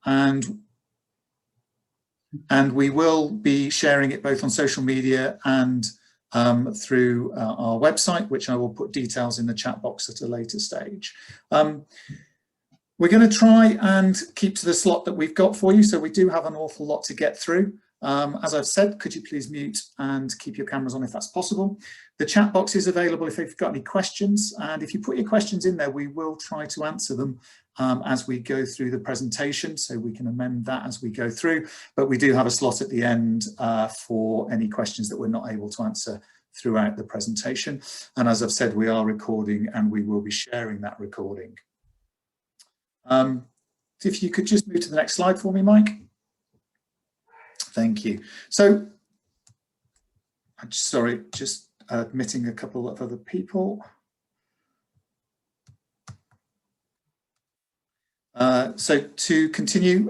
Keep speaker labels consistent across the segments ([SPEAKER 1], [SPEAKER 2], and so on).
[SPEAKER 1] and we will be sharing it both on social media and through our website, which I will put details in the chat box at a later stage. We're going to try and keep to the slot that we've got for you, so we do have an awful lot to get through. As I've said, could you please mute and keep your cameras on if that's possible. The chat box is available if you've got any questions, and if you put your questions in there, we will try to answer them as we go through the presentation, so we can amend that as we go through. But we do have a slot at the end for any questions that we're not able to answer throughout the presentation. And as I've said, we are recording and we will be sharing that recording. If you could just move to the next slide for me, Mike. Thank you. So, sorry, just admitting a couple of other people. So to continue,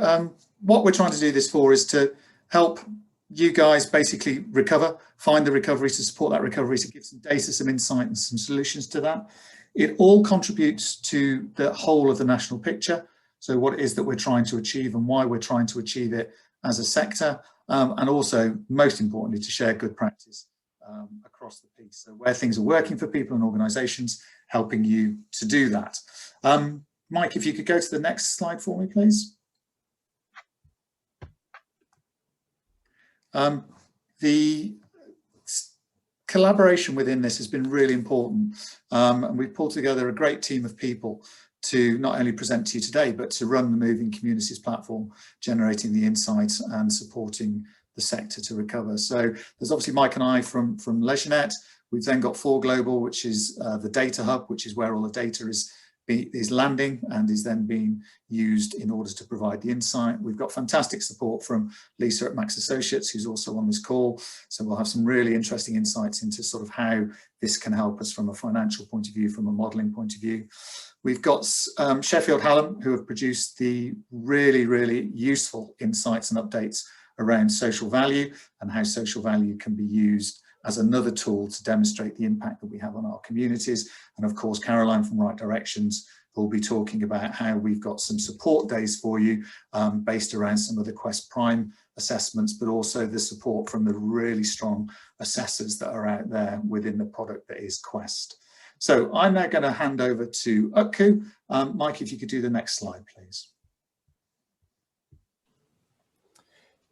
[SPEAKER 1] what we're trying to do this for is to help you guys basically recover, find the recovery, to support that recovery, to give some data, some insight and some solutions to that. It all contributes to the whole of the national picture. So what it is that we're trying to achieve and why we're trying to achieve it as a sector, and also, most importantly, to share good practice across the piece. So where things are working for people and organisations, helping you to do that. Mike, if you could go to the next slide for me, please. The collaboration within this has been really important, and we've pulled together a great team of people to not only present to you today, but to run the Moving Communities platform, generating the insights and supporting the sector to recover. So there's obviously Mike and I from LeisureNet. We've then got 4Global, which is the data hub, which is where all the data is landing and is then being used in order to provide the insight. We've got fantastic support from Lisa at Max Associates, who's also on this call. So we'll have some really interesting insights into sort of how this can help us from a financial point of view, from a modelling point of view. We've got Sheffield Hallam, who have produced the really, really useful insights and updates around social value and how social value can be used as another tool to demonstrate the impact that we have on our communities. And of course, Caroline from Right Directions will be talking about how we've got some support days for you based around some of the Quest Prime assessments, but also the support from the really strong assessors that are out there within the product that is Quest. So I'm now going to hand over to Utku. Mike, if you could do the next slide, please.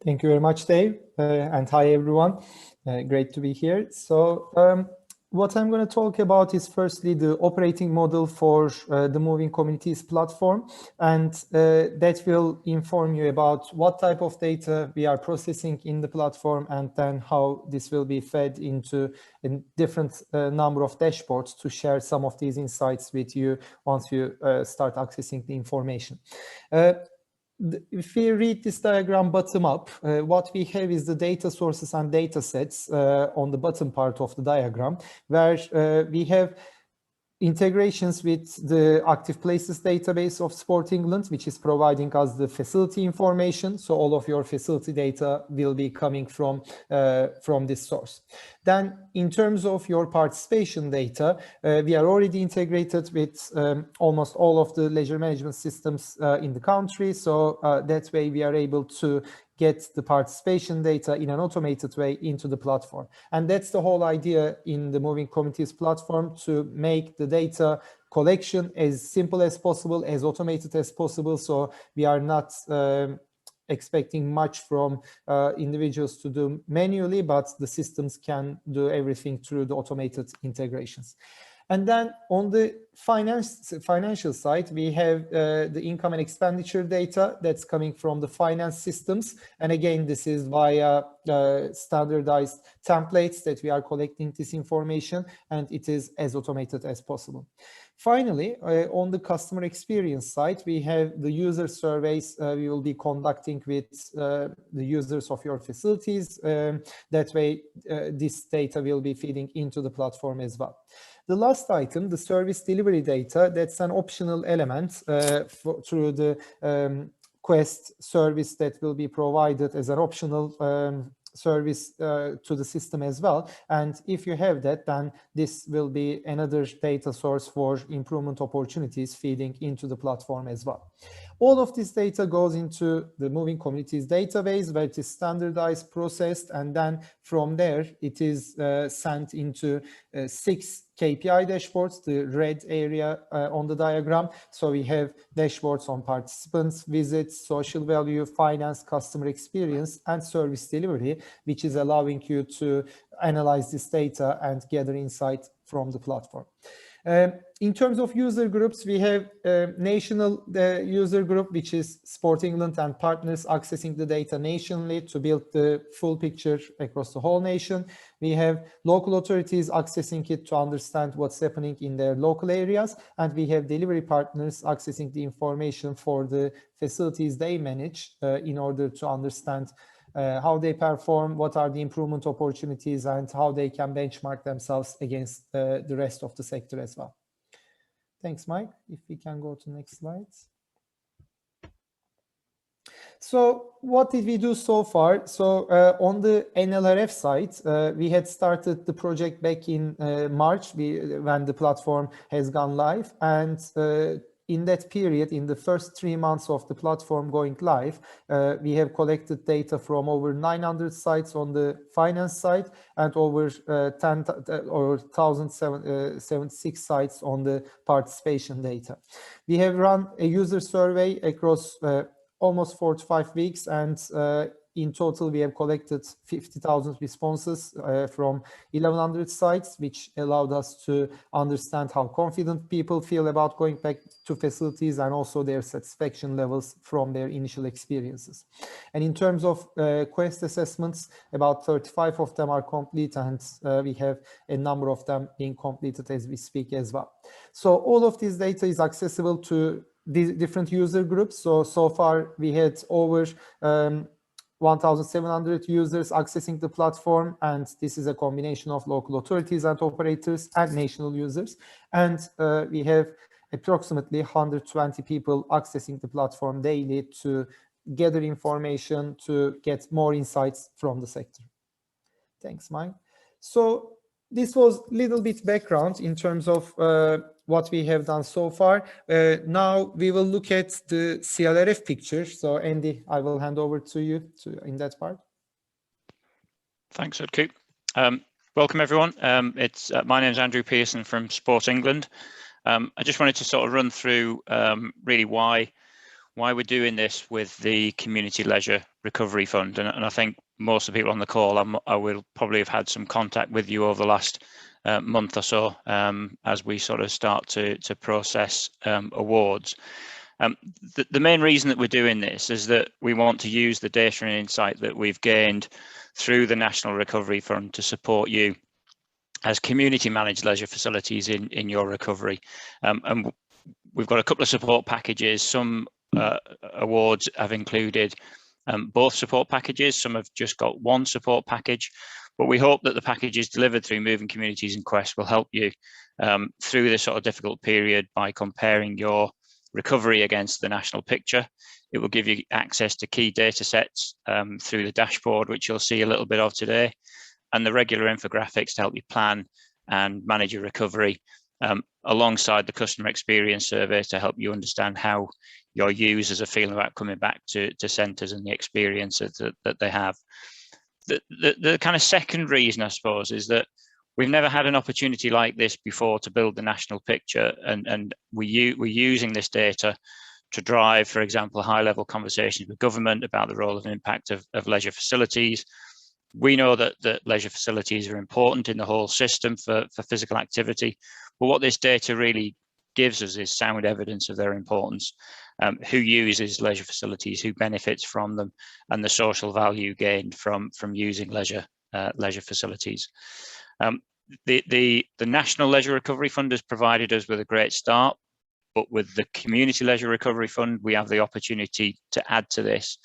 [SPEAKER 2] Thank you very much, Dave, and hi, everyone. Great to be here. So what I'm going to talk about is firstly the operating model for the Moving Communities platform, and that will inform you about what type of data we are processing in the platform, and then how this will be fed into a different number of dashboards to share some of these insights with you once you start accessing the information. If we read this diagram bottom up, what we have is the data sources and data sets on the bottom part of the diagram, where we have integrations with the Active Places database of Sport England, which is providing us the facility information. So all of your facility data will be coming from this source. Then in terms of your participation data, we are already integrated with almost all of the leisure management systems in the country. So that way we are able to get the participation data in an automated way into the platform. And that's the whole idea in the Moving Communities platform, to make the data collection as simple as possible, as automated as possible. So we are not expecting much from individuals to do manually, but the systems can do everything through the automated integrations. And then on the financial side, we have the income and expenditure data that's coming from the finance systems. And again, this is via standardized templates that we are collecting this information, and it is as automated as possible. Finally, on the customer experience side, we have the user surveys we will be conducting with the users of your facilities. That way, this data will be feeding into the platform as well. The last item, the service delivery data, that's an optional element through the Quest service that will be provided as an optional service to the system as well. And if you have that, then this will be another data source for improvement opportunities feeding into the platform as well. All of this data goes into the moving communities database, where it is standardized, processed, and then from there it is sent into 6 KPI dashboards, the red area on the diagram. So we have dashboards on participants, visits, social value, finance, customer experience, and service delivery, which is allowing you to analyze this data and gather insight from the platform. In terms of user groups, we have a national user group, which is Sport England and partners accessing the data nationally to build the full picture across the whole nation. We have local authorities accessing it to understand what's happening in their local areas. And we have delivery partners accessing the information for the facilities they manage in order to understand how they perform, what are the improvement opportunities, and how they can benchmark themselves against the rest of the sector as well. Thanks, Mike. If we can go to the next slides. So what did we do so far? So on the CLRF side, we had started the project back in March when the platform has gone live. And in that period, in the first 3 months of the platform going live, we have collected data from over 900 sites on the finance side and over 1,076 sites on the participation data. We have run a user survey across almost 4 to 5 weeks, and in total, we have collected 50,000 responses from 1,100 sites, which allowed us to understand how confident people feel about going back to facilities and also their satisfaction levels from their initial experiences. And in terms of Quest assessments, about 35 of them are complete, and we have a number of them being completed as we speak as well. So all of this data is accessible to the different user groups. So far, we had over 1,700 users accessing the platform, and this is a combination of local authorities and operators and national users. And we have approximately 120 people accessing the platform daily to gather information, to get more insights from the sector. Thanks, Mike. So this was a little bit background in terms of what we have done so far. Now we will look at the CLRF picture. So Andy, I will hand over to you in that part.
[SPEAKER 3] Thanks, Utku. Welcome everyone. My name is Andrew Pearson from Sport England. I just wanted to sort of run through really why we're doing this with the Community Leisure Recovery Fund, and I think most of the people on the call I will probably have had some contact with you over the last month or so as we sort of start to process awards. The main reason that we're doing this is that we want to use the data and insight that we've gained through the National Recovery Fund to support you as community managed leisure facilities in your recovery. And we've got a couple of support packages. Some awards have included both support packages, some have just got one support package, but we hope that the packages delivered through Moving Communities and Quest will help you through this sort of difficult period by comparing your recovery against the national picture. It will give you access to key data sets through the dashboard, which you'll see a little bit of today, and the regular infographics to help you plan and manage your recovery, alongside the customer experience survey to help you understand how your users are feeling about coming back to centres and the experiences that they have. The kind of second reason, I suppose, is that we've never had an opportunity like this before to build the national picture, and we're using this data to drive, for example, high-level conversations with government about the role and impact of leisure facilities. We know that leisure facilities are important in the whole system for physical activity, but what this data really gives us is sound evidence of their importance, who uses leisure facilities, who benefits from them, and the social value gained from using leisure facilities. The National Leisure Recovery Fund has provided us with a great start, but with the Community Leisure Recovery Fund, we have the opportunity to add to this.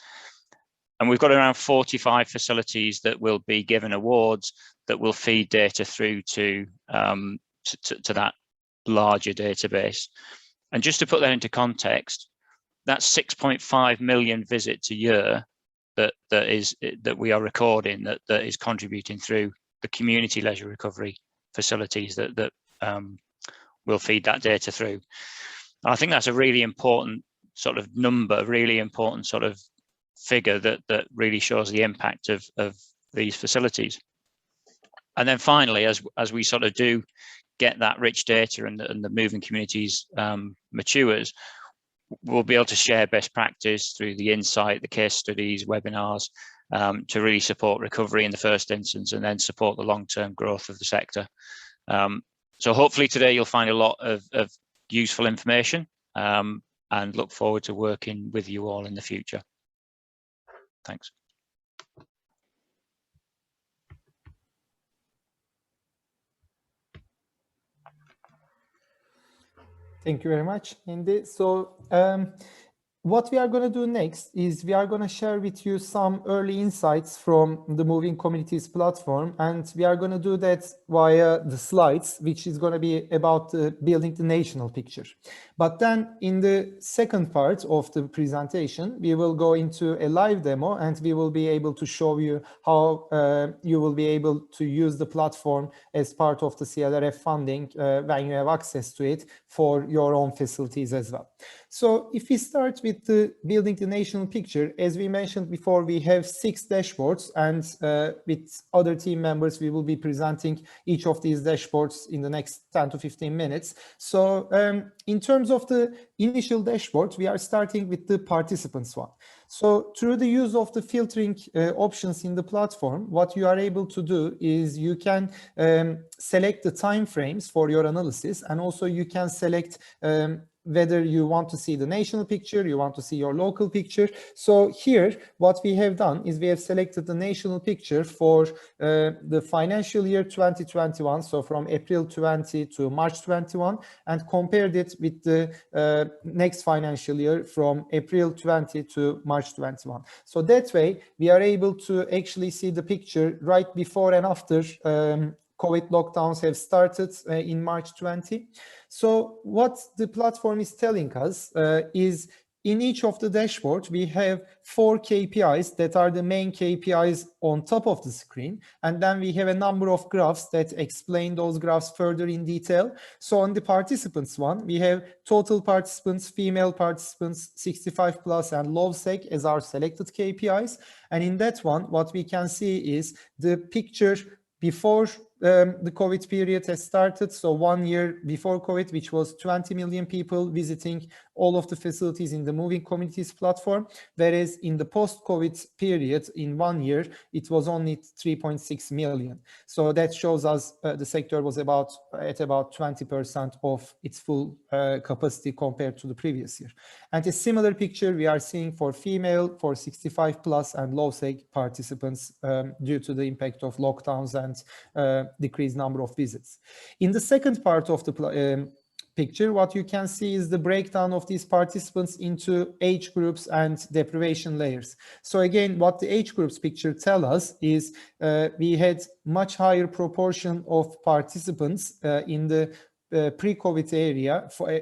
[SPEAKER 3] And we've got around 45 facilities that will be given awards that will feed data through to that larger database. And just to put that into context, that's 6.5 million visits a year that we are recording that is contributing through the community leisure recovery facilities that will feed that data through. And I think that's a really important sort of number, really important sort of figure that really shows the impact of these facilities. And then finally, as we sort of do get that rich data and the moving communities matures, we'll be able to share best practice through the insight, the case studies, webinars, to really support recovery in the first instance and then support the long-term growth of the sector. So hopefully today you'll find a lot of useful information, and look forward to working with you all in the future. Thanks.
[SPEAKER 2] Thank you very much, Indy. So what we are going to do next is we are going to share with you some early insights from the Moving Communities platform, and we are going to do that via the slides, which is going to be about building the national picture. But then in the second part of the presentation, we will go into a live demo, and we will be able to show you how you will be able to use the platform as part of the CLRF funding when you have access to it for your own facilities as well. So if we start with the building the national picture, as we mentioned before, we have 6 dashboards, and with other team members, we will be presenting each of these dashboards in the next 10 to 15 minutes. So in terms of the initial dashboard, we are starting with the participants one. So through the use of the filtering options in the platform, what you are able to do is you can select the time frames for your analysis, and also you can select whether you want to see the national picture, you want to see your local picture. So here, what we have done is we have selected the national picture for the financial year 2021, so from April 20 to March 21, and compared it with the next financial year from April 20 to March 21. So that way, we are able to actually see the picture right before and after COVID lockdowns have started in March 20. So what the platform is telling us is in each of the dashboards, we have 4 KPIs that are the main KPIs on top of the screen. And then we have a number of graphs that explain those graphs further in detail. So on the participants one, we have total participants, female participants, 65 plus and low sec as our selected KPIs. And in that one, what we can see is the picture before the COVID period has started, so 1 year before COVID, which was 20 million people visiting all of the facilities in the Moving Communities platform, whereas in the post-COVID period, in 1 year, it was only 3.6 million. So that shows us the sector was at about 20% of its full capacity compared to the previous year. And a similar picture we are seeing for female, for 65 plus and low sec participants due to the impact of lockdowns and decreased number of visits. In the second part of the picture, what you can see is the breakdown of these participants into age groups and deprivation layers. So again, what the age groups picture tell us is we had much higher proportion of participants in the pre-COVID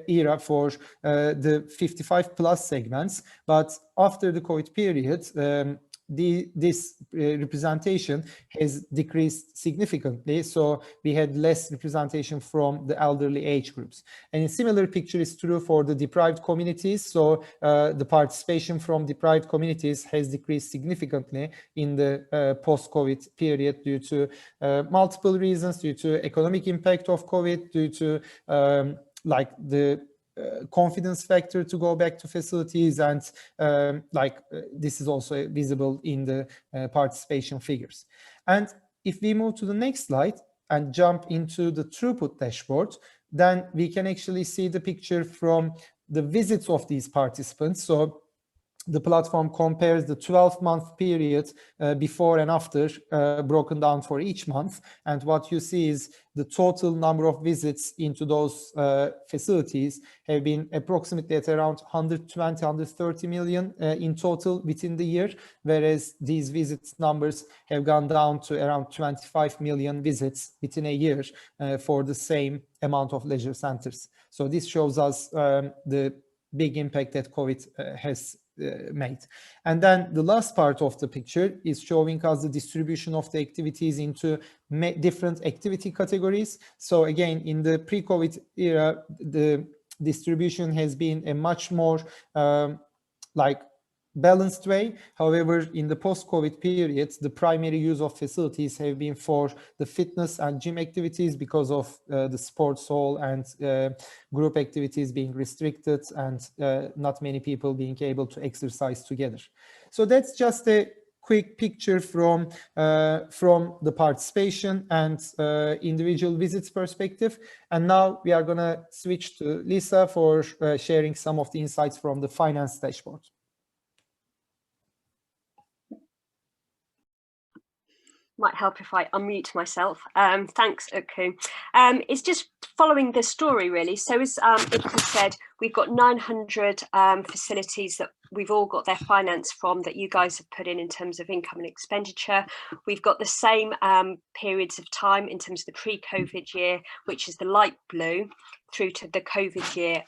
[SPEAKER 2] era for the 55 plus segments, but after the COVID period, this representation has decreased significantly, so we had less representation from the elderly age groups. And a similar picture is true for the deprived communities, so the participation from deprived communities has decreased significantly in the post-COVID period due to multiple reasons, due to economic impact of COVID, due to like the confidence factor to go back to facilities, and this is also visible in the participation figures. And if we move to the next slide and jump into the throughput dashboard, then we can actually see the picture from the visits of these participants. So the platform compares the 12-month period before and after broken down for each month. And what you see is the total number of visits into those facilities have been approximately at around 120, 130 million in total within the year, whereas these visits numbers have gone down to around 25 million visits within a year for the same amount of leisure centers. So this shows us the big impact that COVID has made. And then the last part of the picture is showing us the distribution of the activities into different activity categories. So again, in the pre-COVID era, the distribution has been a much more like balanced way. However, in the post-COVID periods, the primary use of facilities have been for the fitness and gym activities because of the sports hall and group activities being restricted and not many people being able to exercise together. So that's just a quick picture from the participation and individual visits perspective. And now we are going to switch to Lisa for sharing some of the insights from the finance dashboard.
[SPEAKER 4] Might help if I unmute myself. Thanks, Utku. It's just following the story, really. So as Utku said, we've got 900 facilities that we've all got their finance from that you guys have put in terms of income and expenditure. We've got the same periods of time in terms of the pre-COVID year, which is the light blue, through to the COVID year,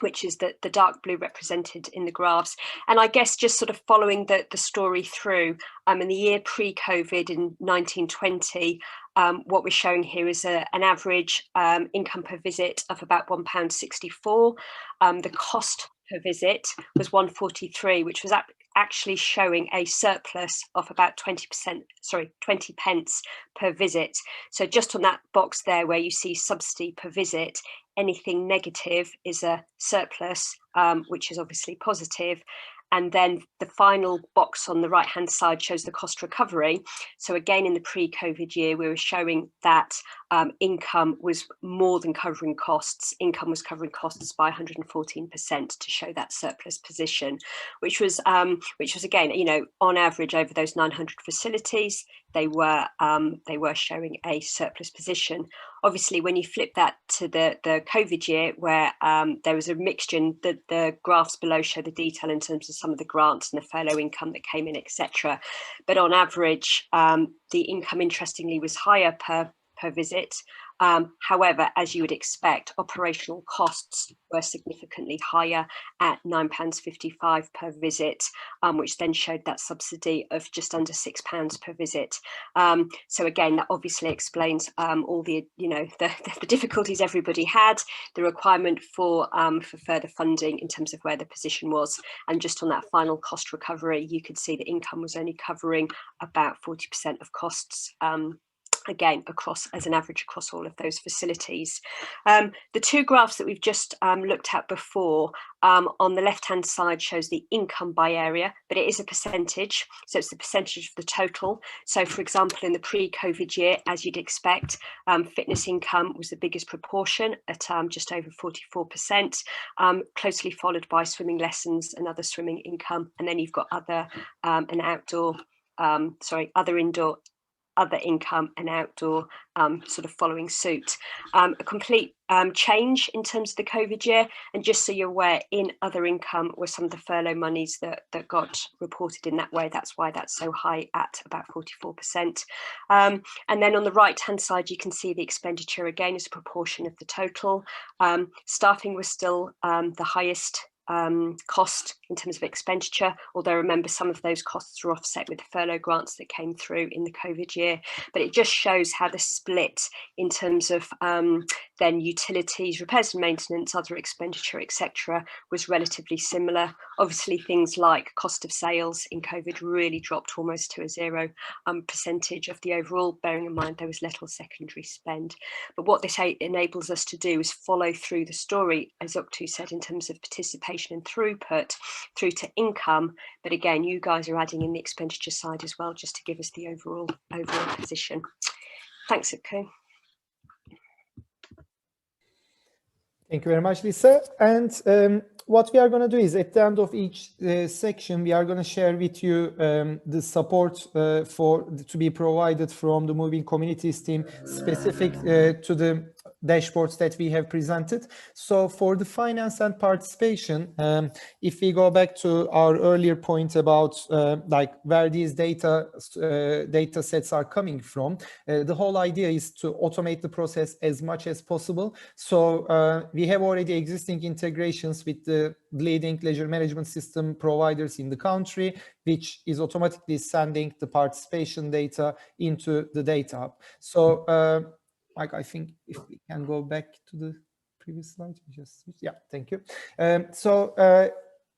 [SPEAKER 4] which is the dark blue represented in the graphs. And I guess just sort of following the story through, in the year pre-COVID in 1920, what we're showing here is an average income per visit of about £1.64. The cost per visit was £1.43, which was actually showing a surplus of about 20 pence per visit. So just on that box there where you see subsidy per visit, anything negative is a surplus, which is obviously positive. And then the final box on the right hand side shows the cost recovery. So again, in the pre-COVID year, we were showing that income was more than covering costs. Income was covering costs by 114% to show that surplus position, which was again, you know, on average over those 900 facilities, they were showing a surplus position. Obviously, when you flip that to the COVID year, where there was a mixture, and the graphs below show the detail in terms of some of the grants and the furlough income that came in, etc. But on average, the income, interestingly, was higher per visit. However, as you would expect, operational costs were significantly higher at £9.55 per visit, which then showed that subsidy of just under £6 per visit. So again, that obviously explains all the the difficulties everybody had, the requirement for further funding in terms of where the position was, and just on that final cost recovery, you could see that income was only covering about 40% of costs. Again, as an average across all of those facilities. The two graphs that we've just looked at before, on the left-hand side shows the income by area, but it is a percentage. So it's the percentage of the total. So for example, in the pre-COVID year, as you'd expect, fitness income was the biggest proportion at just over 44%, closely followed by swimming lessons and other swimming income. And then you've got other indoor, other income and outdoor sort of following suit. A complete change in terms of the COVID year. And just so you're aware, in other income were some of the furlough monies that got reported in that way. That's why that's so high at about 44%. And then on the right hand side, you can see the expenditure again as a proportion of the total. Staffing was still the highest cost in terms of expenditure, although remember some of those costs were offset with the furlough grants that came through in the COVID year. But it just shows how the split in terms of then utilities, repairs and maintenance, other expenditure, etc., was relatively similar. Obviously, things like cost of sales in COVID really dropped almost to a 0% of the overall, bearing in mind there was little secondary spend. But what this enables us to do is follow through the story, as Utku said, in terms of participation and throughput through to income. But again, you guys are adding in the expenditure side as well, just to give us the overall position. Thanks, Utku.
[SPEAKER 2] Thank you very much, Lisa. And what we are going to do is at the end of each section, we are going to share with you the support to be provided from the Moving Communities team specific to the dashboards that we have presented. So for the finance and participation, if we go back to our earlier point about like where these data sets are coming from, the whole idea is to automate the process as much as possible. So we have already existing integrations with the leading leisure management system providers in the country, which is automatically sending the participation data into the data hub. So Mike, I think if we can go back to the previous slide. Yeah, thank you.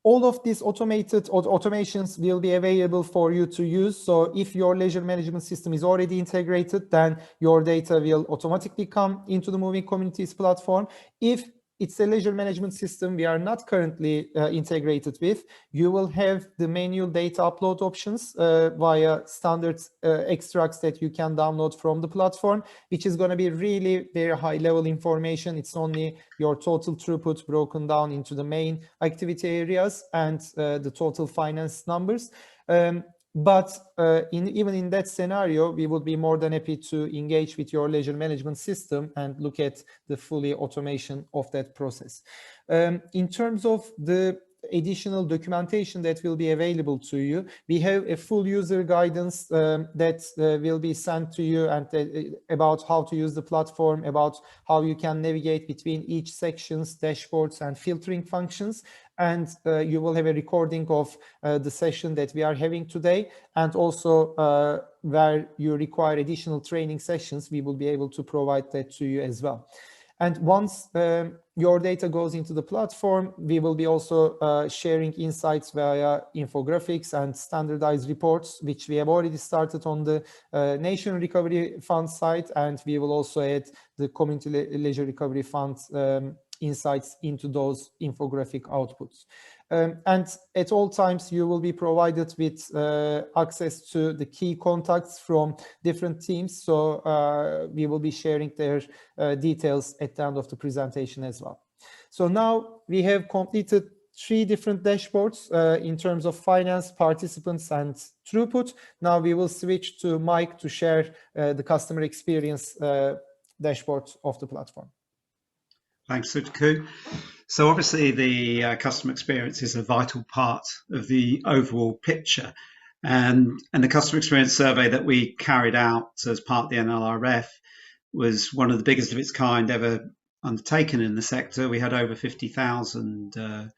[SPEAKER 2] All of these automations will be available for you to use. So if your leisure management system is already integrated, then your data will automatically come into the Moving Communities platform. If it's a leisure management system we are not currently integrated with, you will have the manual data upload options via standard extracts that you can download from the platform, which is going to be really very high level information. It's only your total throughput broken down into the main activity areas and the total finance numbers. But even in that scenario, we would be more than happy to engage with your leisure management system and look at the fully automation of that process. In terms of the additional documentation that will be available to you, we have a full user guidance that will be sent to you, and about how to use the platform, about how you can navigate between each sections, dashboards, and filtering functions. And you will have a recording of the session that we are having today, and also where you require additional training sessions, we will be able to provide that to you as well. And once your data goes into the platform, we will be also sharing insights via infographics and standardized reports, which we have already started on the Nation Recovery Fund site, and we will also add the Community Leisure Recovery Fund insights into those infographic outputs. And at all times, you will be provided with access to the key contacts from different teams. So we will be sharing their details at the end of the presentation as well. So now we have completed 3 different dashboards in terms of finance, participants, and throughput. Now we will switch to Mike to share the customer experience dashboard of the platform.
[SPEAKER 5] Thanks, Utku. So obviously the customer experience is a vital part of the overall picture. And the customer experience survey that we carried out as part of the NLRF was one of the biggest of its kind ever undertaken in the sector. We had over 50,000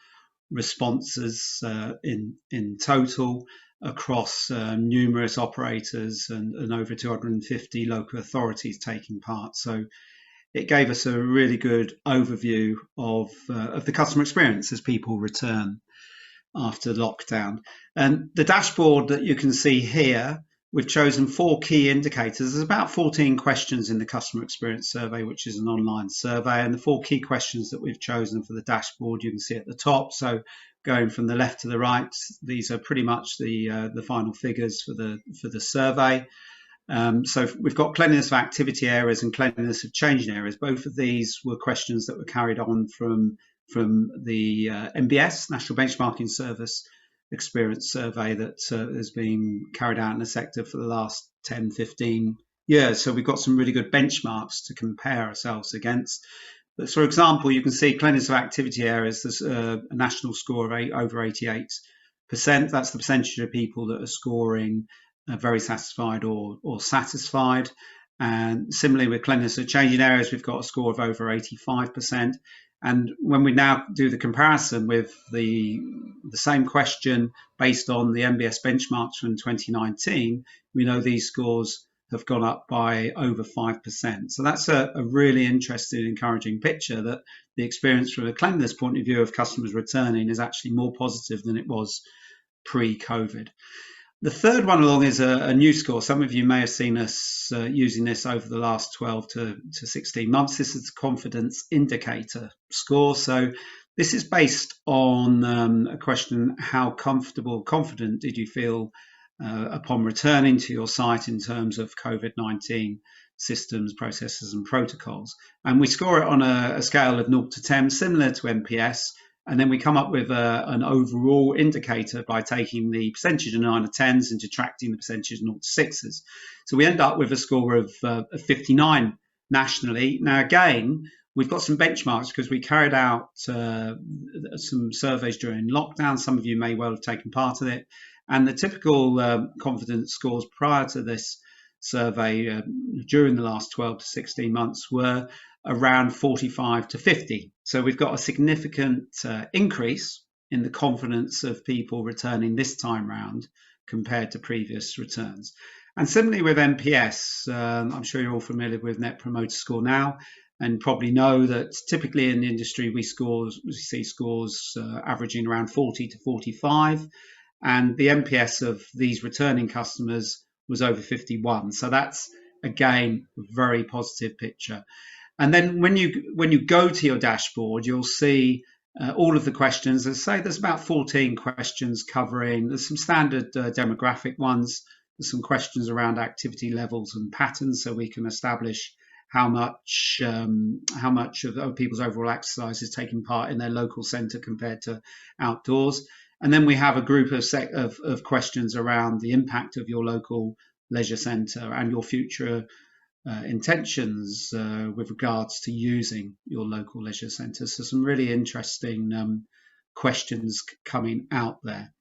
[SPEAKER 5] responses in total across numerous operators and over 250 local authorities taking part. So it gave us a really good overview of the customer experience as people return after lockdown. And the dashboard that you can see here, we've chosen 4 key indicators. There's about 14 questions in the customer experience survey, which is an online survey. And the 4 key questions that we've chosen for the dashboard, you can see at the top. So going from the left to the right, these are pretty much the final figures for the survey. So we've got cleanliness of activity areas and cleanliness of changing areas. Both of these were questions that were carried on from the NBS, National Benchmarking Service Experience Survey that has been carried out in the sector for the last 10, 15 years. So we've got some really good benchmarks to compare ourselves against. But for example, you can see cleanliness of activity areas, there's a national score of over 88%. That's the percentage of people that are scoring very satisfied or satisfied. And similarly with cleanliness of changing areas, we've got a score of over 85%. And when we now do the comparison with the same question based on the NBS benchmarks from 2019, we know these scores have gone up by over 5%. So that's a really interesting, encouraging picture that the experience from a cleanliness point of view of customers returning is actually more positive than it was pre-COVID. The third one along is a new score. Some of you may have seen us using this over the last 12 to 16 months. This is the confidence indicator score. So this is based on a question, how confident did you feel upon returning to your site in terms of COVID-19 systems, processes, and protocols? And we score it on a scale of 0 to 10, similar to NPS. And then we come up with an overall indicator by taking the percentage of 9 or 10s and detracting the percentage of 0 to 6s. So we end up with a score of 59 nationally. Now, again, we've got some benchmarks because we carried out some surveys during lockdown. Some of you may well have taken part in it. And the typical confidence scores prior to this survey during the last 12 to 16 months were around 45 to 50. So we've got a significant increase in the confidence of people returning this time round compared to previous returns. And similarly with NPS, I'm sure you're all familiar with Net Promoter Score now. and probably know that typically in the industry we see scores averaging around 40 to 45, and the NPS of these returning customers was over 51. So that's again a very positive picture. And then when you go to your dashboard, you'll see all of the questions. As I say, there's about 14 questions covering. There's some standard demographic ones. There's some questions around activity levels and patterns, so we can establish how much of people's overall exercise is taking part in their local centre compared to outdoors. And then we have a group of questions around the impact of your local leisure centre and your future intentions with regards to using your local leisure centre. So some really interesting questions coming out there.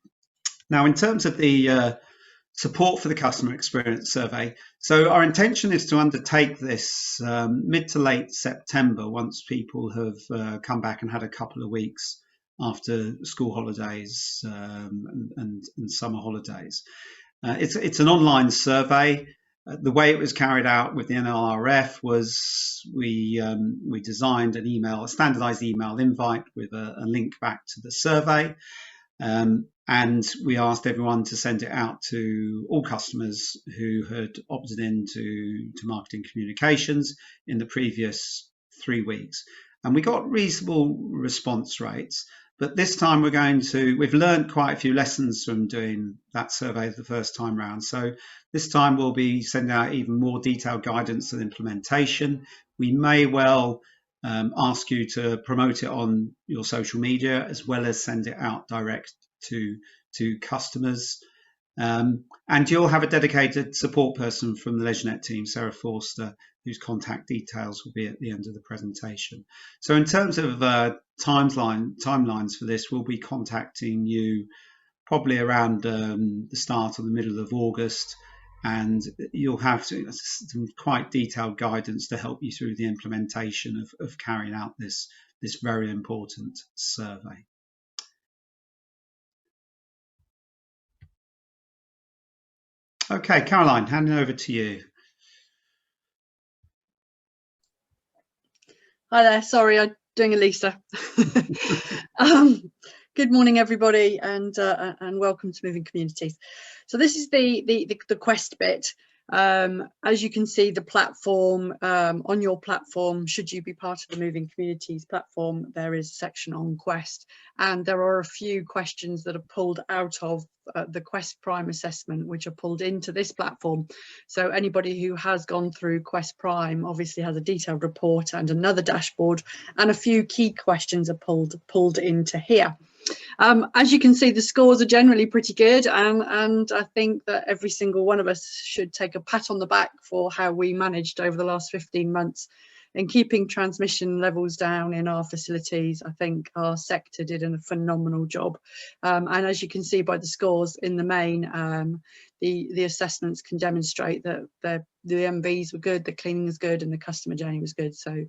[SPEAKER 5] Now, in terms of the support for the customer experience survey, so our intention is to undertake this mid to late September, once people have come back and had a couple of weeks after school holidays and summer holidays. It's an online survey. The way it was carried out with the CLRF was we designed a standardized email invite with a link back to the survey, and we asked everyone to send it out to all customers who had opted into marketing communications in the previous 3 weeks, and we got reasonable response rates. But this time we've learned quite a few lessons from doing that survey the first time round. So this time we'll be sending out even more detailed guidance and implementation. We may well ask you to promote it on your social media, as well as send it out direct to customers. And you'll have a dedicated support person from the LeisureNet team, Sarah Forster, whose contact details will be at the end of the presentation. So in terms of timelines for this, we'll be contacting you probably around the start or the middle of August, and you'll have some quite detailed guidance to help you through the implementation of carrying out this very important survey. Okay, Caroline, handing over to you.
[SPEAKER 6] Hi there, sorry, I'm doing a Lisa. Good morning, everybody, and welcome to Moving Communities. So this is the Quest bit. As you can see, the platform, on your platform, should you be part of the Moving Communities platform, there is a section on Quest, and there are a few questions that are pulled out of the Quest Prime assessment, which are pulled into this platform. So anybody who has gone through Quest Prime obviously has a detailed report and another dashboard, and a few key questions are pulled into here. As you can see, the scores are generally pretty good, and I think that every single one of us should take a pat on the back for how we managed over the last 15 months in keeping transmission levels down in our facilities. I think our sector did a phenomenal job, and as you can see by the scores in the main, the assessments can demonstrate that the MVs were good, the cleaning was good, and the customer journey was good. So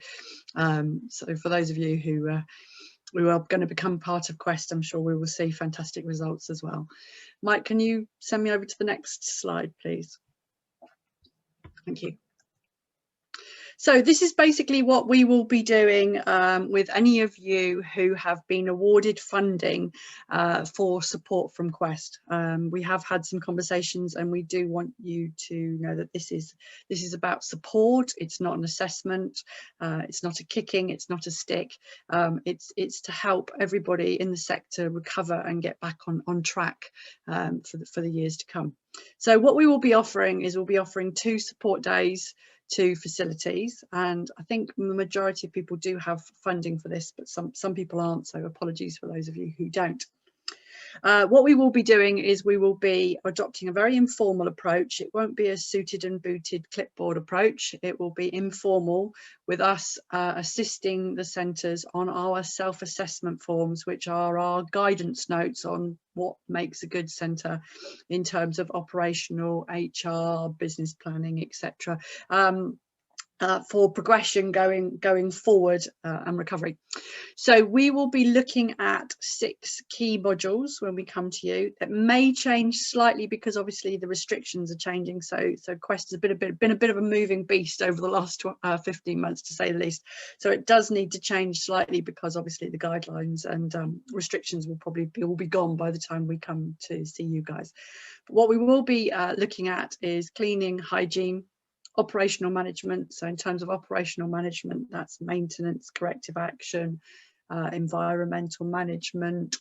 [SPEAKER 6] for those of you who are going to become part of Quest, I'm sure we will see fantastic results as well. Mike, can you send me over to the next slide, please? Thank you. So this is basically what we will be doing with any of you who have been awarded funding for support from Quest. We have had some conversations, and we do want you to know that this is about support. It's not an assessment. It's not a kicking. It's not a stick. It's to help everybody in the sector recover and get back on track for the years to come. So what we will be offering is 2 support days to facilities, and I think the majority of people do have funding for this, but some people aren't, so apologies for those of you who don't. What we will be doing is we will be adopting a very informal approach. It won't be a suited and booted clipboard approach. It will be informal, with us assisting the centres on our self-assessment forms, which are our guidance notes on what makes a good centre in terms of operational, HR, business planning, etc. for progression going forward and recovery. So we will be looking at 6 key modules when we come to you. It may change slightly because obviously the restrictions are changing. So Quest has been a bit of a moving beast over the last 15 months, to say the least. So it does need to change slightly because obviously the guidelines and restrictions will probably all be gone by the time we come to see you guys. But what we will be looking at is cleaning, hygiene, operational management. So in terms of operational management, that's maintenance, corrective action, environmental management,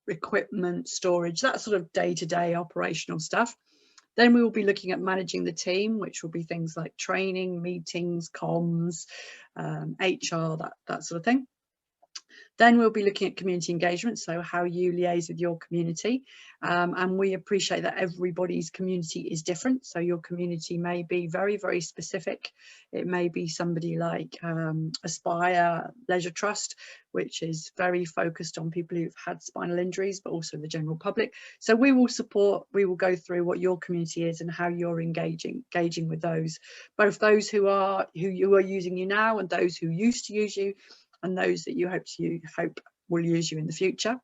[SPEAKER 6] equipment, storage, that sort of day-to-day operational stuff. Then we will be looking at managing the team, which will be things like training, meetings, comms, HR, that sort of thing. Then we'll be looking at community engagement, so how you liaise with your community. And we appreciate that everybody's community is different. So your community may be very, very specific. It may be somebody like Aspire Leisure Trust, which is very focused on people who've had spinal injuries, but also the general public. So we will go through what your community is and how you're engaging with those, both those who are using you now and those who used to use you, and those that you hope will use you in the future.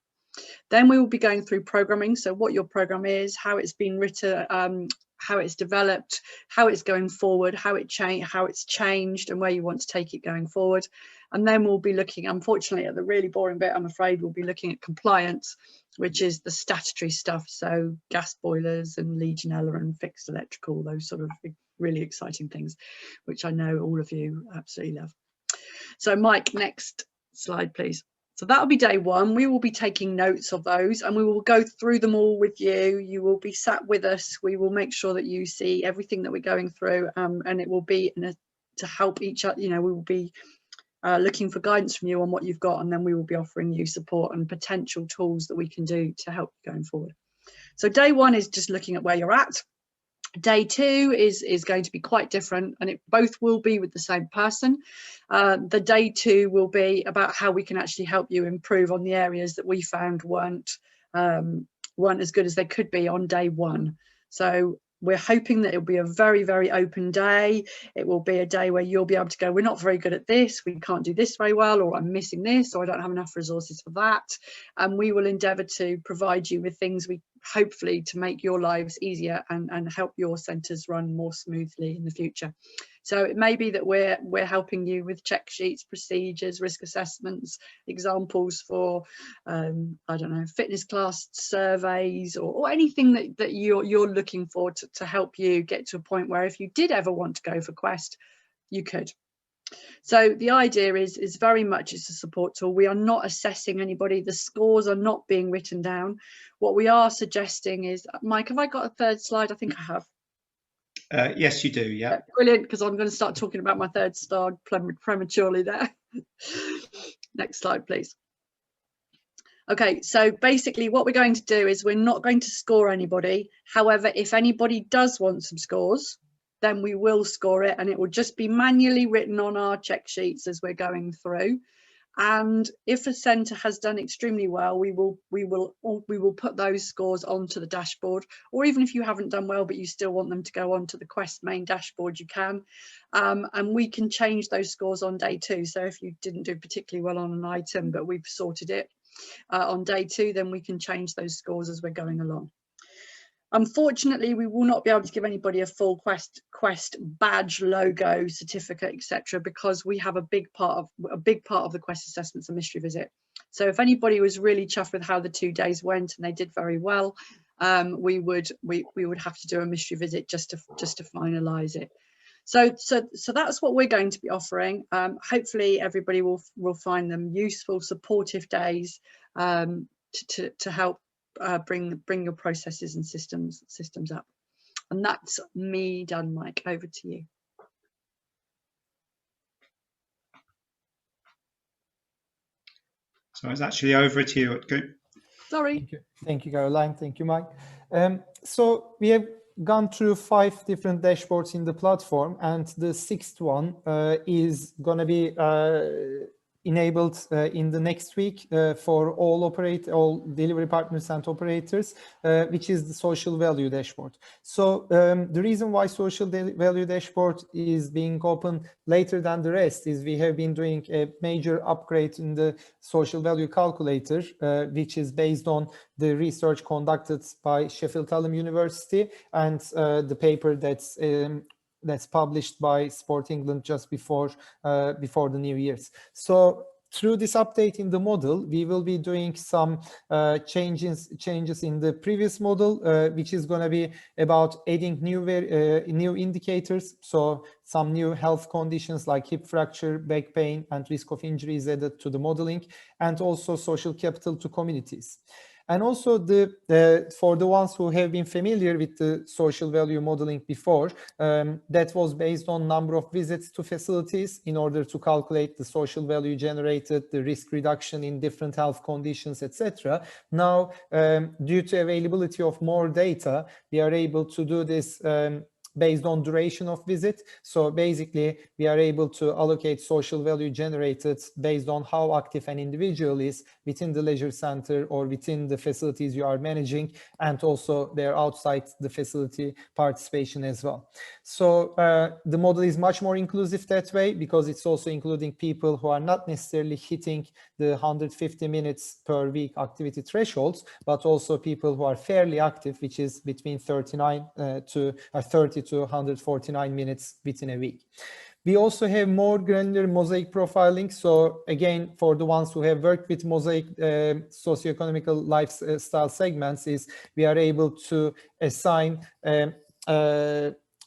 [SPEAKER 6] Then we will be going through programming, so what your program is, how it's been written, how it's developed, how it's going forward, how it's changed, and where you want to take it going forward. And then we'll be looking, unfortunately, at the really boring bit, I'm afraid, we'll be looking at compliance, which is the statutory stuff, so gas boilers and Legionella and fixed electrical, those sort of really exciting things, which I know all of you absolutely love. So Mike, next slide, please. So that'll be day 1. We will be taking notes of those and we will go through them all with you. You will be sat with us. We will make sure that you see everything that we're going through, and it will be to help each other. You know, we will be looking for guidance from you on what you've got, and then we will be offering you support and potential tools that we can do to help you going forward. So day 1 is just looking at where you're at. Day 2 is going to be quite different, and it both will be with the same person. The day 2 will be about how we can actually help you improve on the areas that we found weren't as good as they could be on day 1. So we're hoping that it'll be a very, very open day. It will be a day where you'll be able to go, we're not very good at this, we can't do this very well, or I'm missing this, or I don't have enough resources for that. And we will endeavour to provide you with things hopefully to make your lives easier and help your centres run more smoothly in the future. So it may be that we're helping you with check sheets, procedures, risk assessments, examples for I don't know, fitness class surveys, or anything that you're looking for to help you get to a point where if you did ever want to go for Quest, you could. So the idea is very much it's a support tool. We are not assessing anybody. The scores are not being written down. What we are suggesting is, Mike, have I got a 3rd slide? I think I have.
[SPEAKER 5] Yes, you do. Yeah.
[SPEAKER 6] Brilliant, because I'm going to start talking about my 3rd slide prematurely there. Next slide, please. Okay, so basically what we're going to do is we're not going to score anybody. However, if anybody does want some scores, then we will score it, and it will just be manually written on our check sheets as we're going through. And if a centre has done extremely well, we will put those scores onto the dashboard. Or even if you haven't done well but you still want them to go onto the Quest main dashboard, you can, and we can change those scores on day 2. So if you didn't do particularly well on an item but we've sorted it on day 2, then we can change those scores as we're going along. Unfortunately, we will not be able to give anybody a full Quest badge, logo, certificate, etc., because we have a big part of the Quest assessments a mystery visit. So if anybody was really chuffed with how the 2 days went and they did very well, we would have to do a mystery visit just to finalise it. So that's what we're going to be offering. Hopefully, everybody will find them useful, supportive days to help bring your processes and systems up. And that's me done. Mike, over to you.
[SPEAKER 5] So it's actually over to you. Okay.
[SPEAKER 6] Sorry.
[SPEAKER 2] Thank you, Caroline. Thank you, Mike. So we have gone through 5 different dashboards in the platform, and the 6th one is going to be enabled in the next week for all delivery partners and operators, which is the social value dashboard. So the reason why social value dashboard is being opened later than the rest is we have been doing a major upgrade in the social value calculator, which is based on the research conducted by Sheffield Hallam University and the paper that's published by Sport England just before the New Year's. So through this update in the model, we will be doing some changes in the previous model, which is going to be about adding new indicators. So some new health conditions like hip fracture, back pain, and risk of injury is added to the modeling, and also social capital to communities. And also for the ones who have been familiar with the social value modeling before, that was based on number of visits to facilities in order to calculate the social value generated, the risk reduction in different health conditions, etc. Now, due to availability of more data, we are able to do this based on duration of visit. So basically, we are able to allocate social value generated based on how active an individual is within the leisure center or within the facilities you are managing, and also their outside the facility participation as well. So the model is much more inclusive that way, because it's also including people who are not necessarily hitting the 150 minutes per week activity thresholds, but also people who are fairly active, which is between 30 to 149 minutes within a week. We also have more granular mosaic profiling. So again, for the ones who have worked with mosaic socioeconomical lifestyle segments, is we are able to assign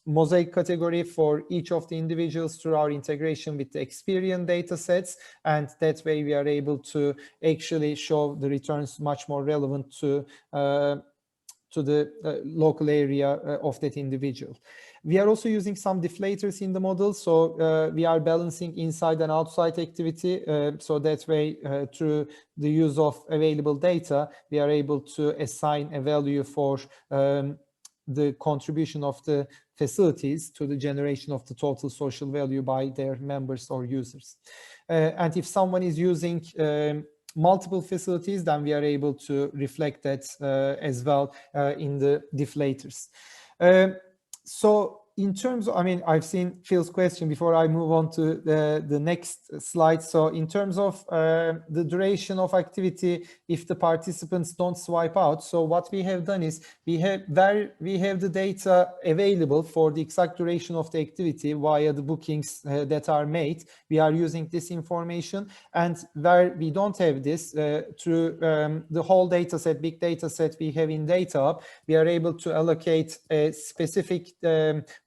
[SPEAKER 2] mosaic category for each of the individuals through our integration with the Experian data sets. And that way we are able to actually show the returns much more relevant to the local area of that individual. We are also using some deflators in the model. So we are balancing inside and outside activity. So that way, through the use of available data, we are able to assign a value for the contribution of the facilities to the generation of the total social value by their members or users. And if someone is using multiple facilities, then we are able to reflect that as well in the deflators. So in terms of, I mean, I've seen Phil's question before I move on to the next slide. So in terms of the duration of activity, if the participants don't swipe out, so what we have done is we have the data available for the exact duration of the activity via the bookings that are made. We are using this information, and where we don't have this, through the whole data set, big data set we have in Data Hub, we are able to allocate a specific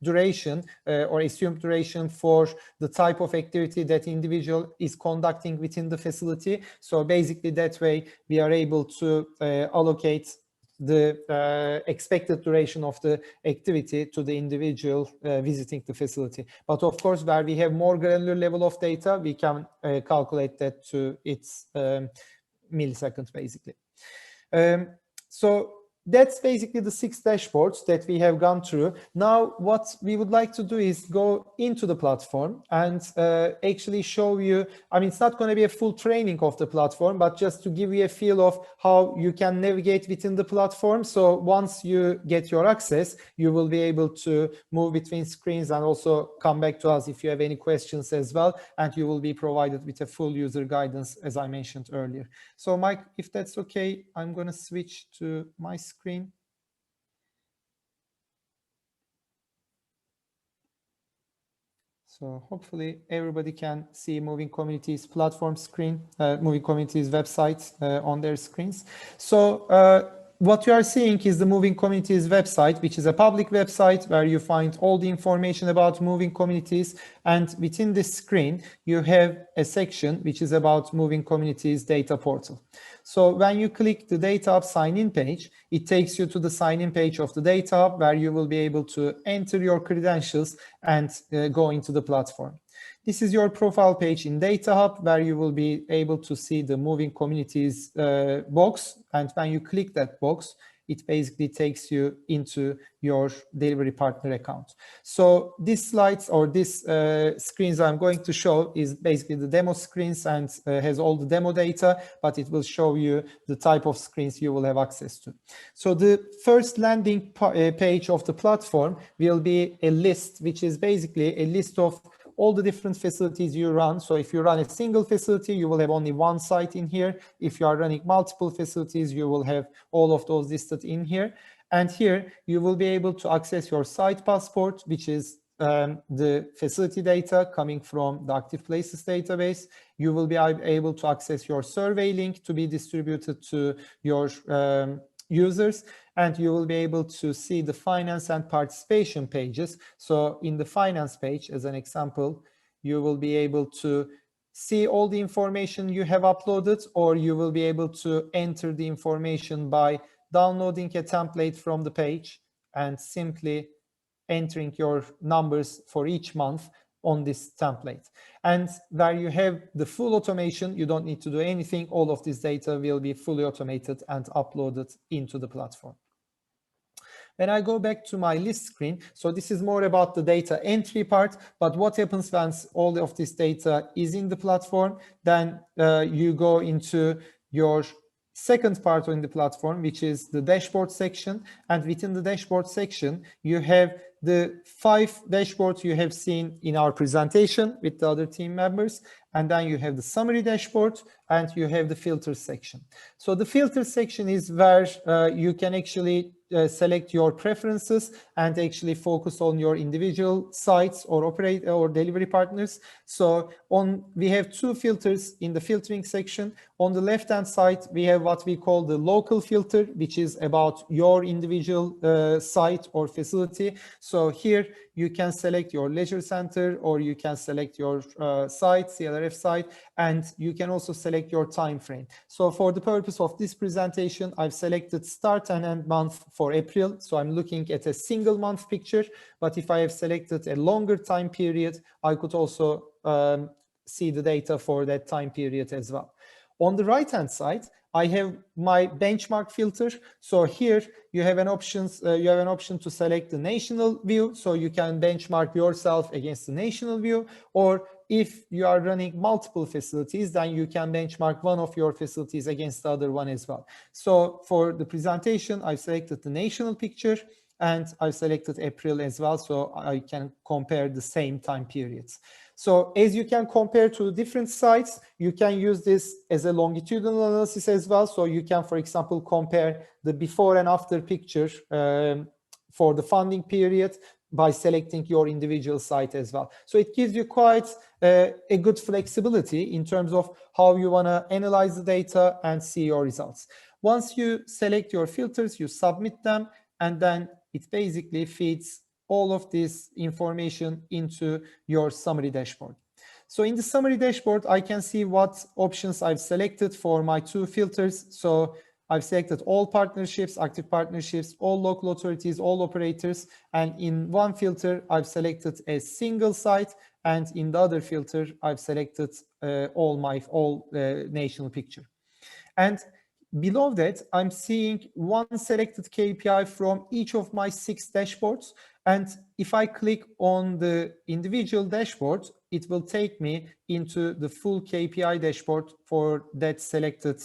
[SPEAKER 2] duration or assumed duration for the type of activity that individual is conducting within the facility. So basically that way we are able to allocate the expected duration of the activity to the individual visiting the facility. But of course, where we have more granular level of data, we can calculate that to its milliseconds basically. So that's basically the 6 dashboards that we have gone through. Now, what we would like to do is go into the platform and actually show you, I mean, it's not going to be a full training of the platform, but just to give you a feel of how you can navigate within the platform. So once you get your access, you will be able to move between screens and also come back to us if you have any questions as well. And you will be provided with a full user guidance, as I mentioned earlier. So Mike, if that's okay, I'm going to switch to my screen. So hopefully everybody can see Moving Communities platform screen, Moving Communities website on their screens. So what you are seeing is the Moving Communities website, which is a public website where you find all the information about Moving Communities. And within this screen, you have a section which is about Moving Communities data portal. So when you click the Data Hub sign-in page, it takes you to the sign-in page of the Data Hub, where you will be able to enter your credentials and go into the platform. This is your profile page in Data Hub, where you will be able to see the Moving Communities box. And when you click that box, it basically takes you into your delivery partner account. So these slides or these screens I'm going to show is basically the demo screens and has all the demo data, but it will show you the type of screens you will have access to. So the first landing page of the platform will be a list, which is basically a list of all the different facilities you run. So if you run a single facility, you will have only one site in here. If you are running multiple facilities, you will have all of those listed in here. And here you will be able to access your site passport, which is the facility data coming from the Active Places database. You will be able to access your survey link to be distributed to your users, and you will be able to see the finance and participation pages. So in the finance page, as an example, you will be able to see all the information you have uploaded, or you will be able to enter the information by downloading a template from the page and simply entering your numbers for each month on this template. And where you have the full automation, you don't need to do anything. All of this data will be fully automated and uploaded into the platform. When I go back to my list screen, so this is more about the data entry part, but what happens once all of this data is in the platform, then you go into your second part in the platform, which is the dashboard section. And within the dashboard section, you have the 5 dashboards you have seen in our presentation with the other team members. And then you have the summary dashboard and you have the filter section. So the filter section is where you can actually select your preferences and actually focus on your individual sites or delivery partners. So we have 2 filters in the filtering section. On the left hand side, we have what we call the local filter, which is about your individual site or facility. So here you can select your leisure center, or you can select your site, CLRF site, and you can also select your time frame. So for the purpose of this presentation, I've selected start and end month for April. So I'm looking at a single month picture, but if I have selected a longer time period, I could also see the data for that time period as well. On the right hand side, I have my benchmark filter. So here you have an option to select the national view, so you can benchmark yourself against the national view, or if you are running multiple facilities, then you can benchmark one of your facilities against the other one as well. So for the presentation, I've selected the national picture and I've selected April as well, so I can compare the same time periods. So as you can compare to different sites, you can use this as a longitudinal analysis as well. So you can, for example, compare the before and after picture for the funding period by selecting your individual site as well. So it gives you quite a good flexibility in terms of how you want to analyze the data and see your results. Once you select your filters, you submit them, and then it basically feeds all of this information into your summary dashboard. So in the summary dashboard, I can see what options I've selected for my 2 filters. So I've selected all partnerships, active partnerships, all local authorities, all operators. And in one filter, I've selected a single site. And in the other filter, I've selected all national picture. And below that, I'm seeing one selected KPI from each of my 6 dashboards. And if I click on the individual dashboard, it will take me into the full KPI dashboard for that selected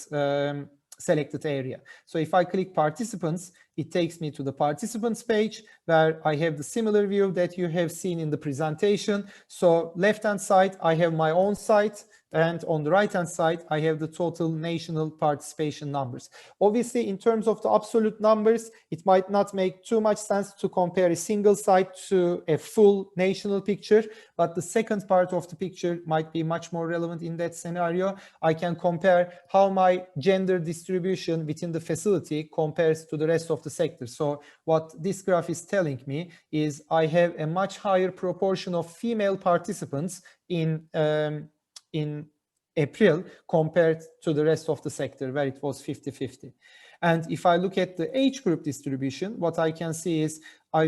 [SPEAKER 2] area. So if I click participants, it takes me to the participants page where I have the similar view that you have seen in the presentation. So left-hand side, I have my own site. And on the right-hand side, I have the total national participation numbers. Obviously, in terms of the absolute numbers, it might not make too much sense to compare a single site to a full national picture, but the second part of the picture might be much more relevant in that scenario. I can compare how my gender distribution within the facility compares to the rest of the sector. So what this graph is telling me is I have a much higher proportion of female participants in April compared to the rest of the sector, where it was 50-50. And if I look at the age group distribution, what I can see is I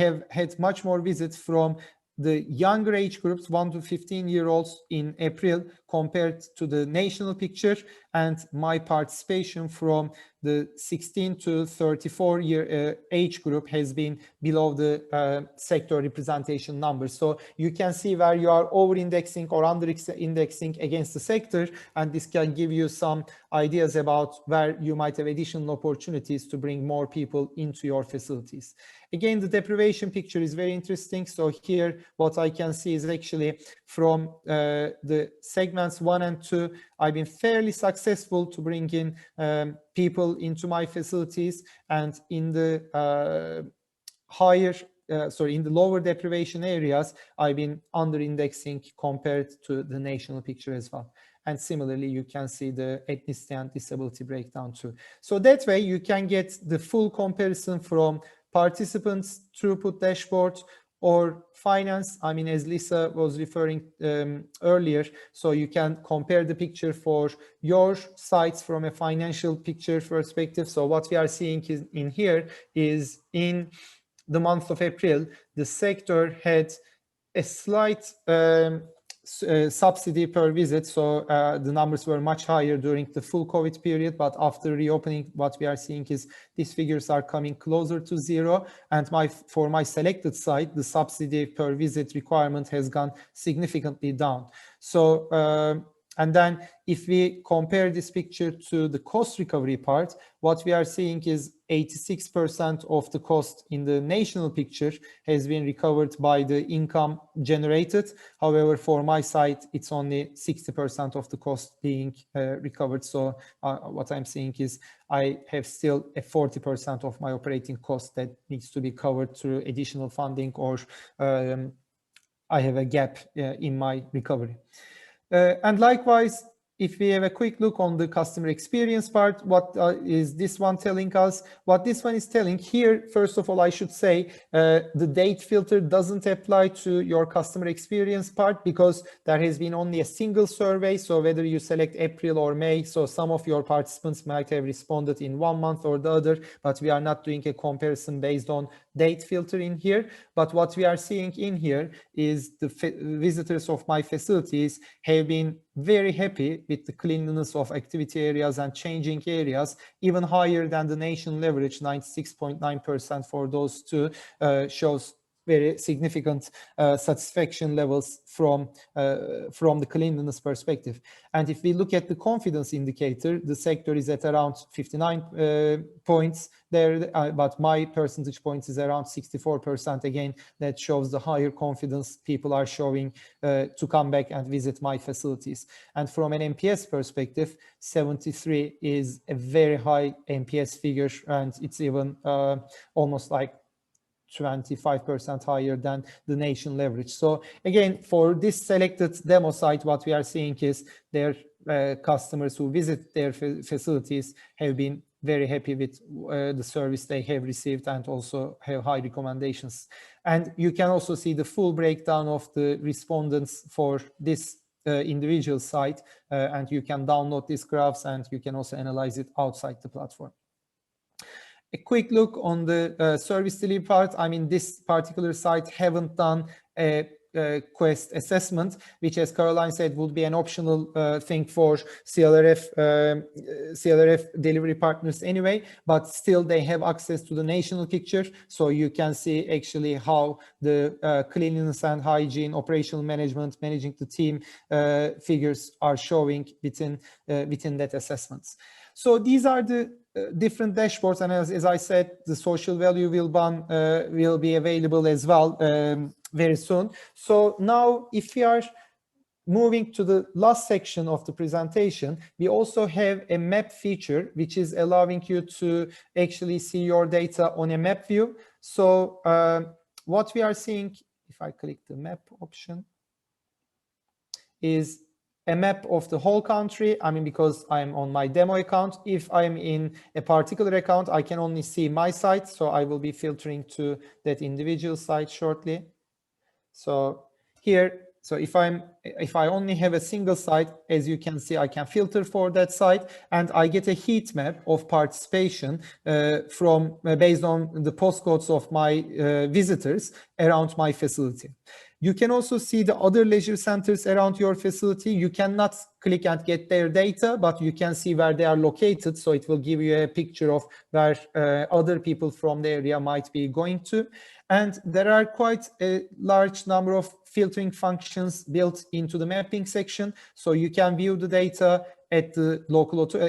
[SPEAKER 2] have had much more visits from the younger age groups, 1 to 15-year-olds in April compared to the national picture, and my participation from the 16 to 34 year age group has been below the sector representation numbers. So you can see where you are over-indexing or under-indexing against the sector, and this can give you some ideas about where you might have additional opportunities to bring more people into your facilities. Again, the deprivation picture is very interesting. So here, what I can see is actually from the segments 1 and 2, I've been fairly successful to bring in people into my facilities, and in the in the lower deprivation areas, I've been under-indexing compared to the national picture as well. And similarly, you can see the ethnicity and disability breakdown too. So that way you can get the full comparison from participants throughput dashboard or finance. I mean, as Lisa was referring earlier, so you can compare the picture for your sites from a financial picture perspective. So what we are seeing in here is in the month of April, the sector had a slight subsidy per visit. So the numbers were much higher during the full COVID period, but after reopening, what we are seeing is these figures are coming closer to zero. And for my selected site, the subsidy per visit requirement has gone significantly down. So and then if we compare this picture to the cost recovery part, what we are seeing is 86% of the cost in the national picture has been recovered by the income generated. However, for my site, it's only 60% of the cost being recovered. So what I'm seeing is I have still a 40% of my operating cost that needs to be covered through additional funding, or I have a gap in my recovery. And likewise, if we have a quick look on the customer experience part, what is this one telling us? What this one is telling here, first of all, I should say the date filter doesn't apply to your customer experience part, because there has been only a single survey. So whether you select April or May, so some of your participants might have responded in 1 month or the other, but we are not doing a comparison based on date filter in here. But what we are seeing in here is the visitors of my facilities have been very happy with the cleanliness of activity areas and changing areas, even higher than the national average. 96.9% for those two shows very significant satisfaction levels from the cleanliness perspective. And if we look at the confidence indicator, the sector is at around 59 points there, but my percentage points is around 64%. Again, that shows the higher confidence people are showing to come back and visit my facilities. And from an NPS perspective, 73 is a very high NPS figure, and it's even almost like 25% higher than the national average. So again, for this selected demo site, what we are seeing is their customers who visit their facilities have been very happy with the service they have received, and also have high recommendations. And you can also see the full breakdown of the respondents for this individual site, and you can download these graphs, and you can also analyze it outside the platform. A quick look on the service delivery part. I mean, this particular site haven't done a Quest assessment, which, as Caroline said, would be an optional thing for CLRF delivery partners anyway, but still they have access to the national picture. So you can see actually how the cleanliness and hygiene, operational management, managing the team figures are showing within that assessments. So these are the different dashboards, and as I said, the social value will be available as well very soon. So now, if we are moving to the last section of the presentation, we also have a map feature, which is allowing you to actually see your data on a map view. So what we are seeing, if I click the map option, is a map of the whole country. I mean, because I'm on my demo account, if I'm in a particular account, I can only see my site. So I will be filtering to that individual site shortly. So here, so if I only have a single site, as you can see, I can filter for that site, and I get a heat map of participation based on the postcodes of my visitors around my facility. You can also see the other leisure centers around your facility. You cannot click and get their data, but you can see where they are located. So it will give you a picture of where other people from the area might be going to. And there are quite a large number of filtering functions built into the mapping section. So you can view the data at the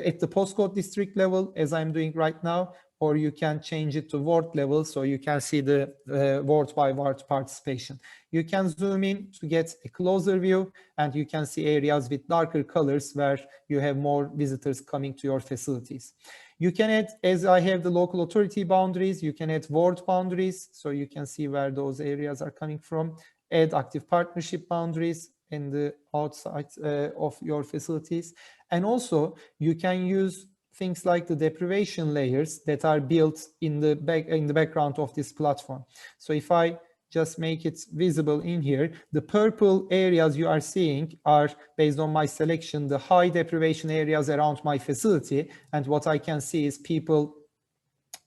[SPEAKER 2] at the postcode district level, as I'm doing right now, or you can change it to ward level, so you can see the ward by ward participation. You can zoom in to get a closer view, and you can see areas with darker colors where you have more visitors coming to your facilities. You can add, as I have the local authority boundaries, you can add ward boundaries, so you can see where those areas are coming from. Add active partnership boundaries in the outside of your facilities. And also, you can use things like the deprivation layers that are built in the background of this platform. So if I just make it visible in here, the purple areas you are seeing are, based on my selection, the high deprivation areas around my facility. And what I can see is people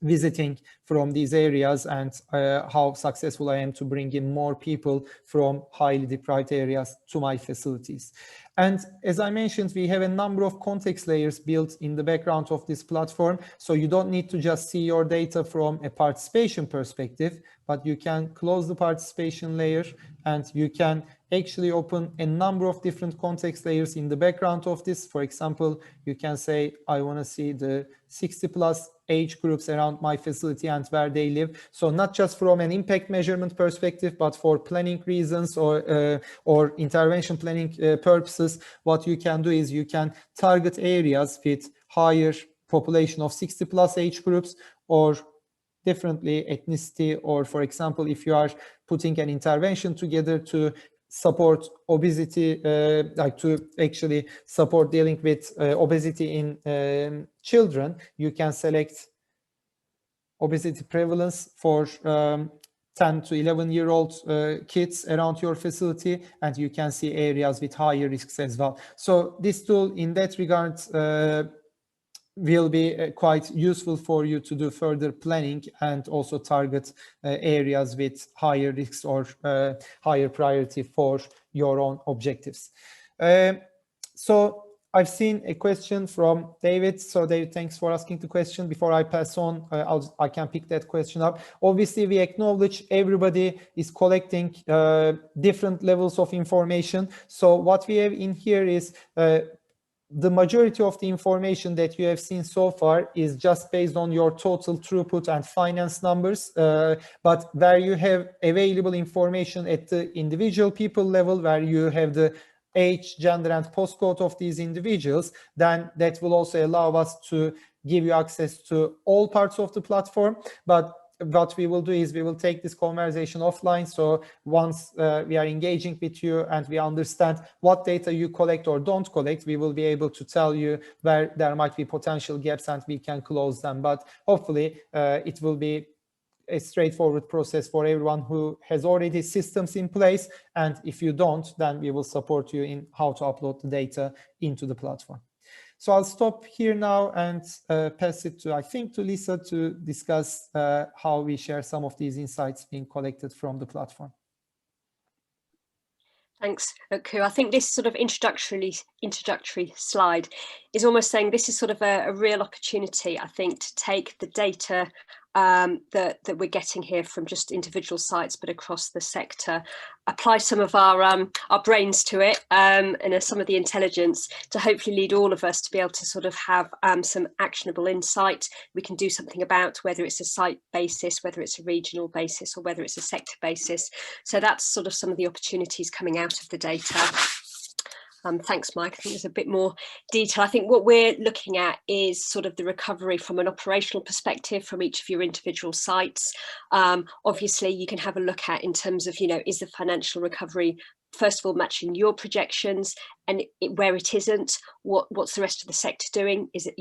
[SPEAKER 2] visiting from these areas, and how successful I am to bring in more people from highly deprived areas to my facilities. And as I mentioned, we have a number of context layers built in the background of this platform. So you don't need to just see your data from a participation perspective, but you can close the participation layer, and you can actually open a number of different context layers in the background of this. For example, you can say, I want to see the 60+ age groups around my facility and where they live. So not just from an impact measurement perspective, but for planning reasons or intervention planning purposes, what you can do is you can target areas with higher population of 60+ age groups, or differently ethnicity, or for example, if you are putting an intervention together to support obesity, like to actually support dealing with obesity in children, you can select obesity prevalence for 10 to 11-year-old kids around your facility, and you can see areas with higher risks as well. So this tool in that regard will be quite useful for you to do further planning and also target areas with higher risks or higher priority for your own objectives. So I've seen a question from David. So David, thanks for asking the question. Before I pass on, I can pick that question up. Obviously, we acknowledge everybody is collecting different levels of information. So what we have in here is the majority of the information that you have seen so far is just based on your total throughput and finance numbers. But where you have available information at the individual people level, where you have the age, gender, and postcode of these individuals, then that will also allow us to give you access to all parts of the platform. But what we will do is we will take this conversation offline. So once we are engaging with you and we understand what data you collect or don't collect, we will be able to tell you where there might be potential gaps and we can close them. But hopefully it will be a straightforward process for everyone who has already systems in place. And if you don't, then we will support you in how to upload the data into the platform. So I'll stop here now and pass it to, I think, to Lisa to discuss how we share some of these insights being collected from the platform.
[SPEAKER 4] Thanks, Utku. I think this sort of introductory slide is almost saying this is sort of a real opportunity, I think, to take the data that we're getting here from just individual sites, but across the sector, apply some of our brains to it and some of the intelligence to hopefully lead all of us to be able to sort of have some actionable insight we can do something about, whether it's a site basis, whether it's a regional basis, or whether it's a sector basis. So that's sort of some of the opportunities coming out of the data. Thanks, Mike. I think there's a bit more detail. I think what we're looking at is sort of the recovery from an operational perspective from each of your individual sites. Obviously, you can have a look at in terms of, is the financial recovery, first of all, matching your projections, and where it isn't, what's the rest of the sector doing? Is it,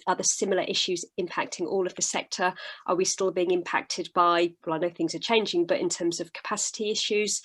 [SPEAKER 4] are there similar issues impacting all of the sector? Are we still being impacted by, well, I know things are changing, but in terms of capacity issues,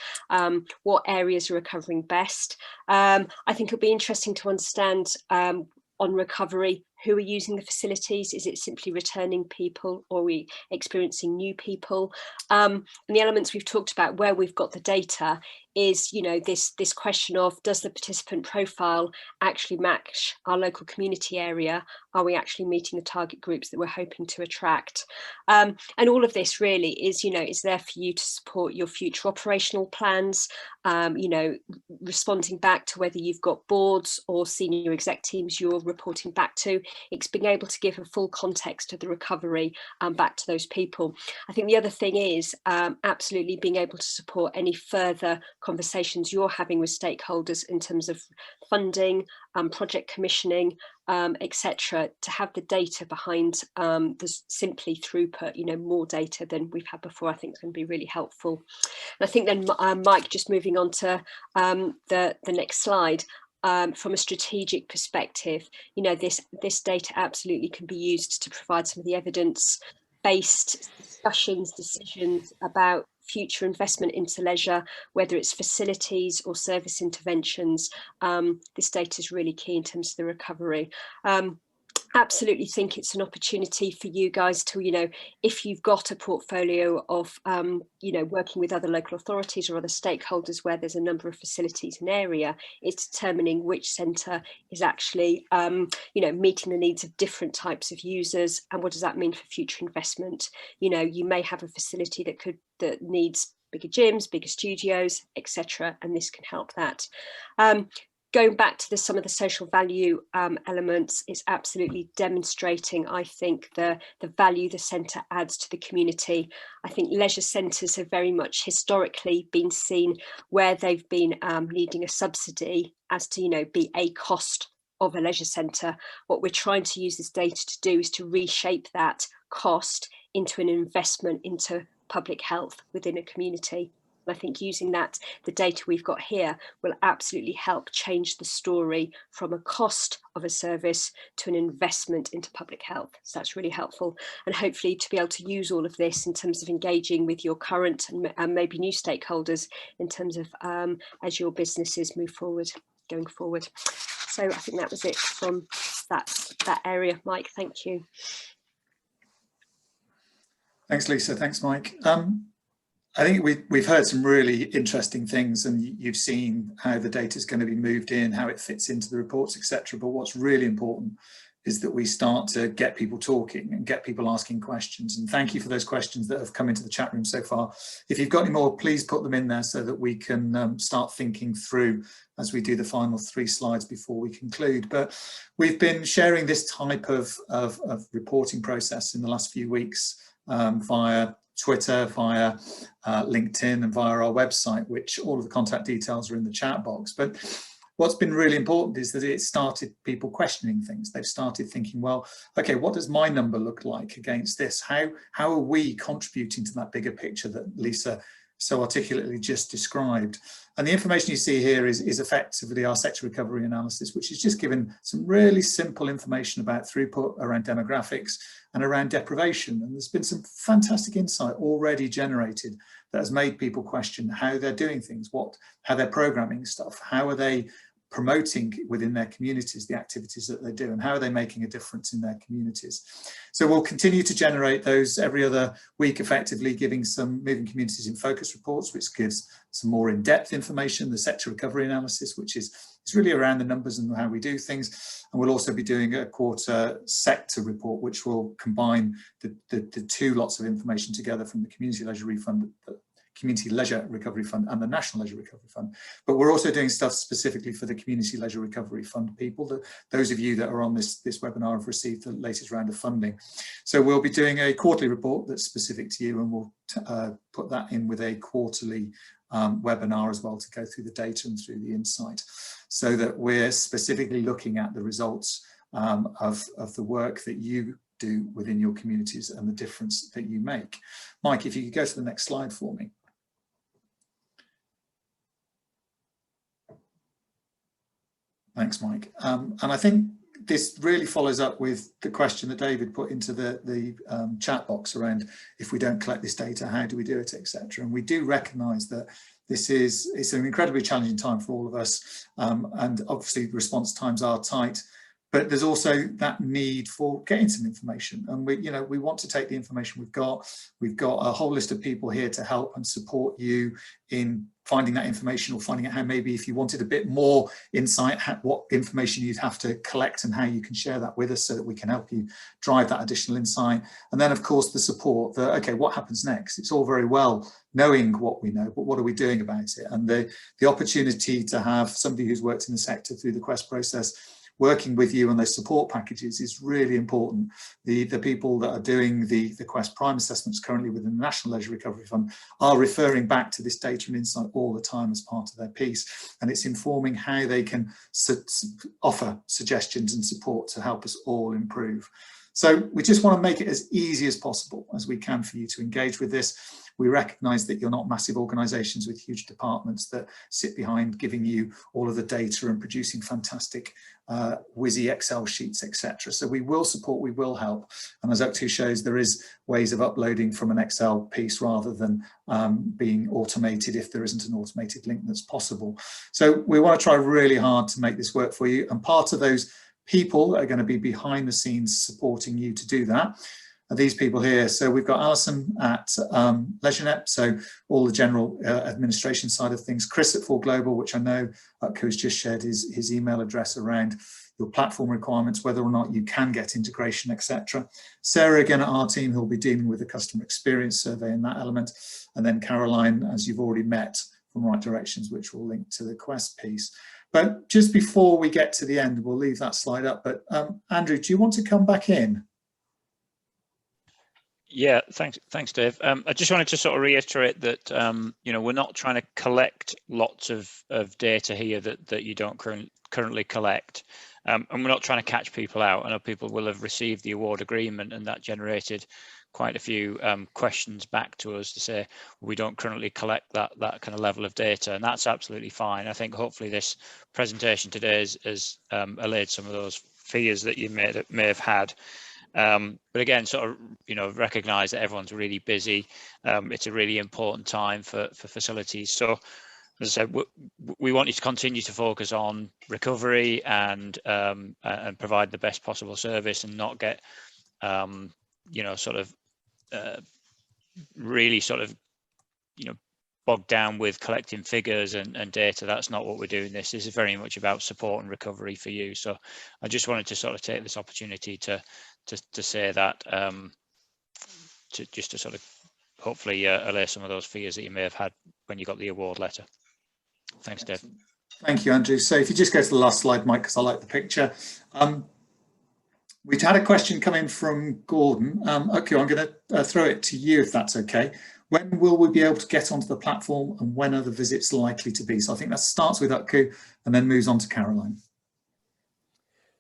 [SPEAKER 4] what areas are recovering best? I think it'll be interesting to understand on recovery, who are using the facilities? Is it simply returning people, or are we experiencing new people? And the elements we've talked about where we've got the data is, you know, this question of, does the participant profile actually match our local community area? Are we actually meeting the target groups that we're hoping to attract? And all of this really is, you know, is there for you to support your future operational plans, you know, responding back to whether you've got boards or senior exec teams you're reporting back to. It's being able to give a full context of the recovery back to those people. I think the other thing is absolutely being able to support any further conversations you're having with stakeholders in terms of funding, project commissioning, etc., to have the data behind the simply throughput, you know, more data than we've had before, I think is going to be really helpful. And I think then, Mike, just moving on to the next slide, from a strategic perspective, you know, this data absolutely can be used to provide some of the evidence-based discussions, decisions about future investment into leisure, whether it's facilities or service interventions. This data is really key in terms of the recovery. Absolutely think it's an opportunity for you guys to, you know, if you've got a portfolio of, you know, working with other local authorities or other stakeholders where there's a number of facilities in area, it's determining which centre is actually, you know, meeting the needs of different types of users, and what does that mean for future investment. You know, you may have a facility that needs bigger gyms, bigger studios, etc., and this can help that. Going back to some of the social value elements, is absolutely demonstrating, I think, the value the centre adds to the community. I think leisure centres have very much historically been seen where they've been needing a subsidy as to, you know, be a cost of a leisure centre. What we're trying to use this data to do is to reshape that cost into an investment into public health within a community. I think using that, the data we've got here, will absolutely help change the story from a cost of a service to an investment into public health. So that's really helpful, and hopefully to be able to use all of this in terms of engaging with your current and maybe new stakeholders in terms of as your businesses move forward, going forward. So I think that was it from that area. Mike, thank you.
[SPEAKER 1] Thanks, Lisa. Thanks, Mike. I think we've heard some really interesting things, and you've seen how the data is going to be moved in, how it fits into the reports, etc. But what's really important is that we start to get people talking and get people asking questions. And thank you for those questions that have come into the chat room so far. If you've got any more, please put them in there so that we can start thinking through as we do the final 3 slides before we conclude. But we've been sharing this type of reporting process in the last few weeks via Twitter, via LinkedIn, and via our website, which all of the contact details are in the chat box. But what's been really important is that it started people questioning things. They've started thinking, well, okay, what does my number look like against this? How are we contributing to that bigger picture that Lisa so articulately just described? And the information you see here is effectively our sector recovery analysis, which is just given some really simple information about throughput, around demographics, and around deprivation. And there's been some fantastic insight already generated that has made people question how they're doing things, how they're programming stuff, how are they promoting within their communities the activities that they do, and how are they making a difference in their communities. So we'll continue to generate those every other week, effectively giving some Moving Communities in Focus reports, which gives some more in-depth information, the sector recovery analysis, which is really around the numbers and how we do things. And we'll also be doing a quarter sector report, which will combine the 2 lots of information together from the Community Leisure Refund, Community Leisure Recovery Fund, and the National Leisure Recovery Fund. But we're also doing stuff specifically for the Community Leisure Recovery Fund people. Those of you that are on this webinar have received the latest round of funding. So we'll be doing a quarterly report that's specific to you, and we'll put that in with a quarterly webinar as well to go through the data and through the insight, so that we're specifically looking at the results of the work that you do within your communities and the difference that you make. Mike, if you could go to the next slide for me. Thanks, Mike. And I think this really follows up with the question that David put into the chat box around, if we don't collect this data, how do we do it, etc. And we do recognise that it's an incredibly challenging time for all of us, and obviously response times are tight. but there's also that need for getting some information, and we want to take the information we've got. We've got a whole list of people here to help and support you in finding that information, or finding out how, maybe if you wanted a bit more insight, what information you'd have to collect and how you can share that with us so that we can help you drive that additional insight. And then of course the support, okay, what happens next? It's all very well knowing what we know, but what are we doing about it? And the opportunity to have somebody who's worked in the sector through the Quest process working with you on those support packages is really important. The people that are doing the Quest Prime assessments currently within the National Leisure Recovery Fund are referring back to this data and insight all the time as part of their piece, and it's informing how they can offer suggestions and support to help us all improve. So we just want to make it as easy as possible as we can for you to engage with this. We recognise that you're not massive organisations with huge departments that sit behind giving you all of the data and producing fantastic whizzy Excel sheets, etc. So we will support, we will help. And as Oak2 shows, there is ways of uploading from an Excel piece rather than being automated if there isn't an automated link that's possible. So we want to try really hard to make this work for you. And part of those people that are going to be behind the scenes supporting you to do that are these people here. So we've got Alison at LeisureNet, so all the general administration side of things. Chris at Full Global, which I know Utku's just shared his email address around your platform requirements, whether or not you can get integration, etc. Sarah again at our team, who'll be dealing with the customer experience survey in that element. And then Caroline, as you've already met, from Right Directions, which will link to the Quest piece. But just before we get to the end, we'll leave that slide up. But Andrew, do you want to come back in?
[SPEAKER 3] Yeah, thanks, Dave. I just wanted to sort of reiterate that we're not trying to collect lots of data here that you don't currently collect, and we're not trying to catch people out. I know people will have received the award agreement, and that generated quite a few questions back to us to say we don't currently collect that kind of level of data, and that's absolutely fine. I think hopefully this presentation today has allayed some of those fears that you may have had. But again, sort of, recognise that everyone's really busy. It's a really important time for facilities. So, as I said, we want you to continue to focus on recovery and provide the best possible service, and not get, really bogged down with collecting figures and data. That's not what we're doing. This is very much about support and recovery for you. So I just wanted to sort of take this opportunity to say that, to sort of hopefully allay some of those fears that you may have had when you got the award letter. Thanks, Dave.
[SPEAKER 1] Thank you, Andrew. So if you just go to the last slide, Mike, because I like the picture. We've had a question come in from Gordon. Okay, I'm going to throw it to you if that's okay. When will we be able to get onto the platform, and when are the visits likely to be? So I think that starts with Utku and then moves on to Caroline.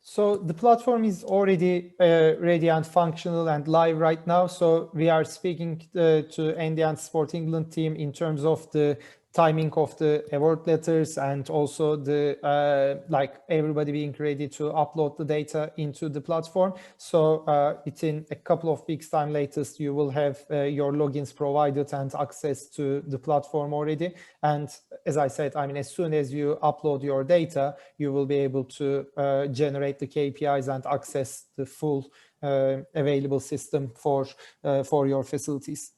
[SPEAKER 2] So the platform is already ready and functional and live right now. So we are speaking to Andy and Sport England team in terms of the timing of the award letters, and also the everybody being ready to upload the data into the platform. So it's in a couple of weeks time latest, you will have your logins provided and access to the platform already. And as I said, I mean, as soon as you upload your data, you will be able to generate the KPIs and access the full available system for your facilities.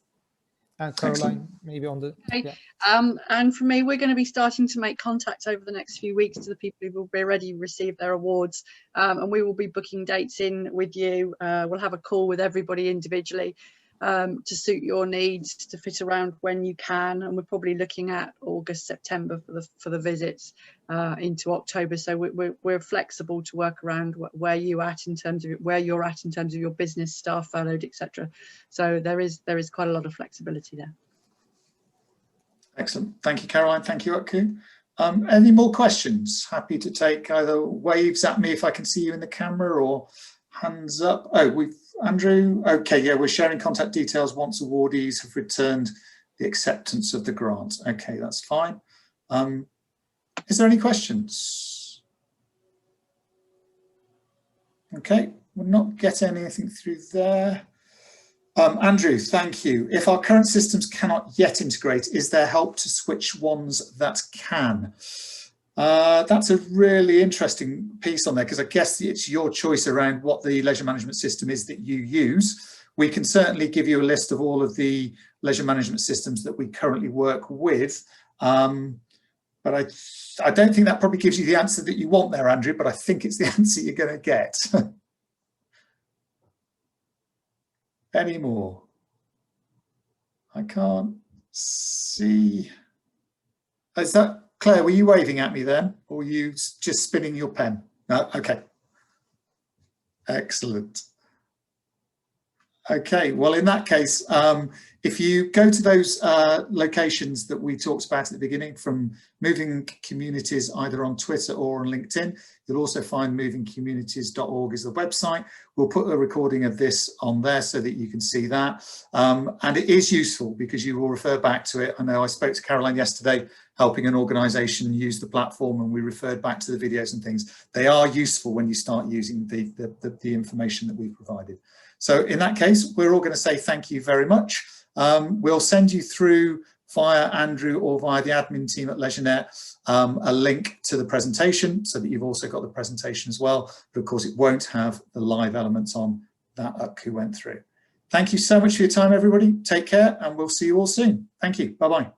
[SPEAKER 2] And Caroline, maybe on the...
[SPEAKER 6] Okay.
[SPEAKER 2] Yeah.
[SPEAKER 6] And for me, we're going to be starting to make contact over the next few weeks to the people who will be ready to receive their awards, and we will be booking dates in with you. We'll have a call with everybody individually to suit your needs, to fit around when you can, and we're probably looking at August, September for the visits into October. So we're flexible to work around where you're at in terms of your business, staff furloughed, etc. So there is quite a lot of flexibility there.
[SPEAKER 1] Excellent. Thank you, Caroline. Thank you, Utku. Any more questions? Happy to take either waves at me if I can see you in the camera, or hands up. Oh, Andrew. Okay, yeah, we're sharing contact details once awardees have returned the acceptance of the grant. Okay, that's fine. Is there any questions? Okay, we'll not get anything through there. Andrew, thank you. If our current systems cannot yet integrate, is there help to switch ones that can? That's a really interesting piece on there, because I guess it's your choice around what the leisure management system is that you use. We can certainly give you a list of all of the leisure management systems that we currently work with. But I don't think that probably gives you the answer that you want there, Andrew, but I think it's the answer you're going to get. Any more? I can't see. Is that Claire? Were you waving at me then, or were you just spinning your pen? No, okay. Excellent. Okay, well, in that case, if you go to those locations that we talked about at the beginning, from Moving Communities, either on Twitter or on LinkedIn, you'll also find movingcommunities.org is the website. We'll put a recording of this on there so that you can see that. And it is useful because you will refer back to it. I know I spoke to Caroline yesterday, helping an organisation use the platform, and we referred back to the videos and things. They are useful when you start using the information that we've provided. So in that case, we're all going to say thank you very much. We'll send you through via Andrew or via the admin team at LeisureNet a link to the presentation so that you've also got the presentation as well. But of course, it won't have the live elements on that Utku went through. Thank you so much for your time, everybody. Take care, and we'll see you all soon. Thank you. Bye-bye.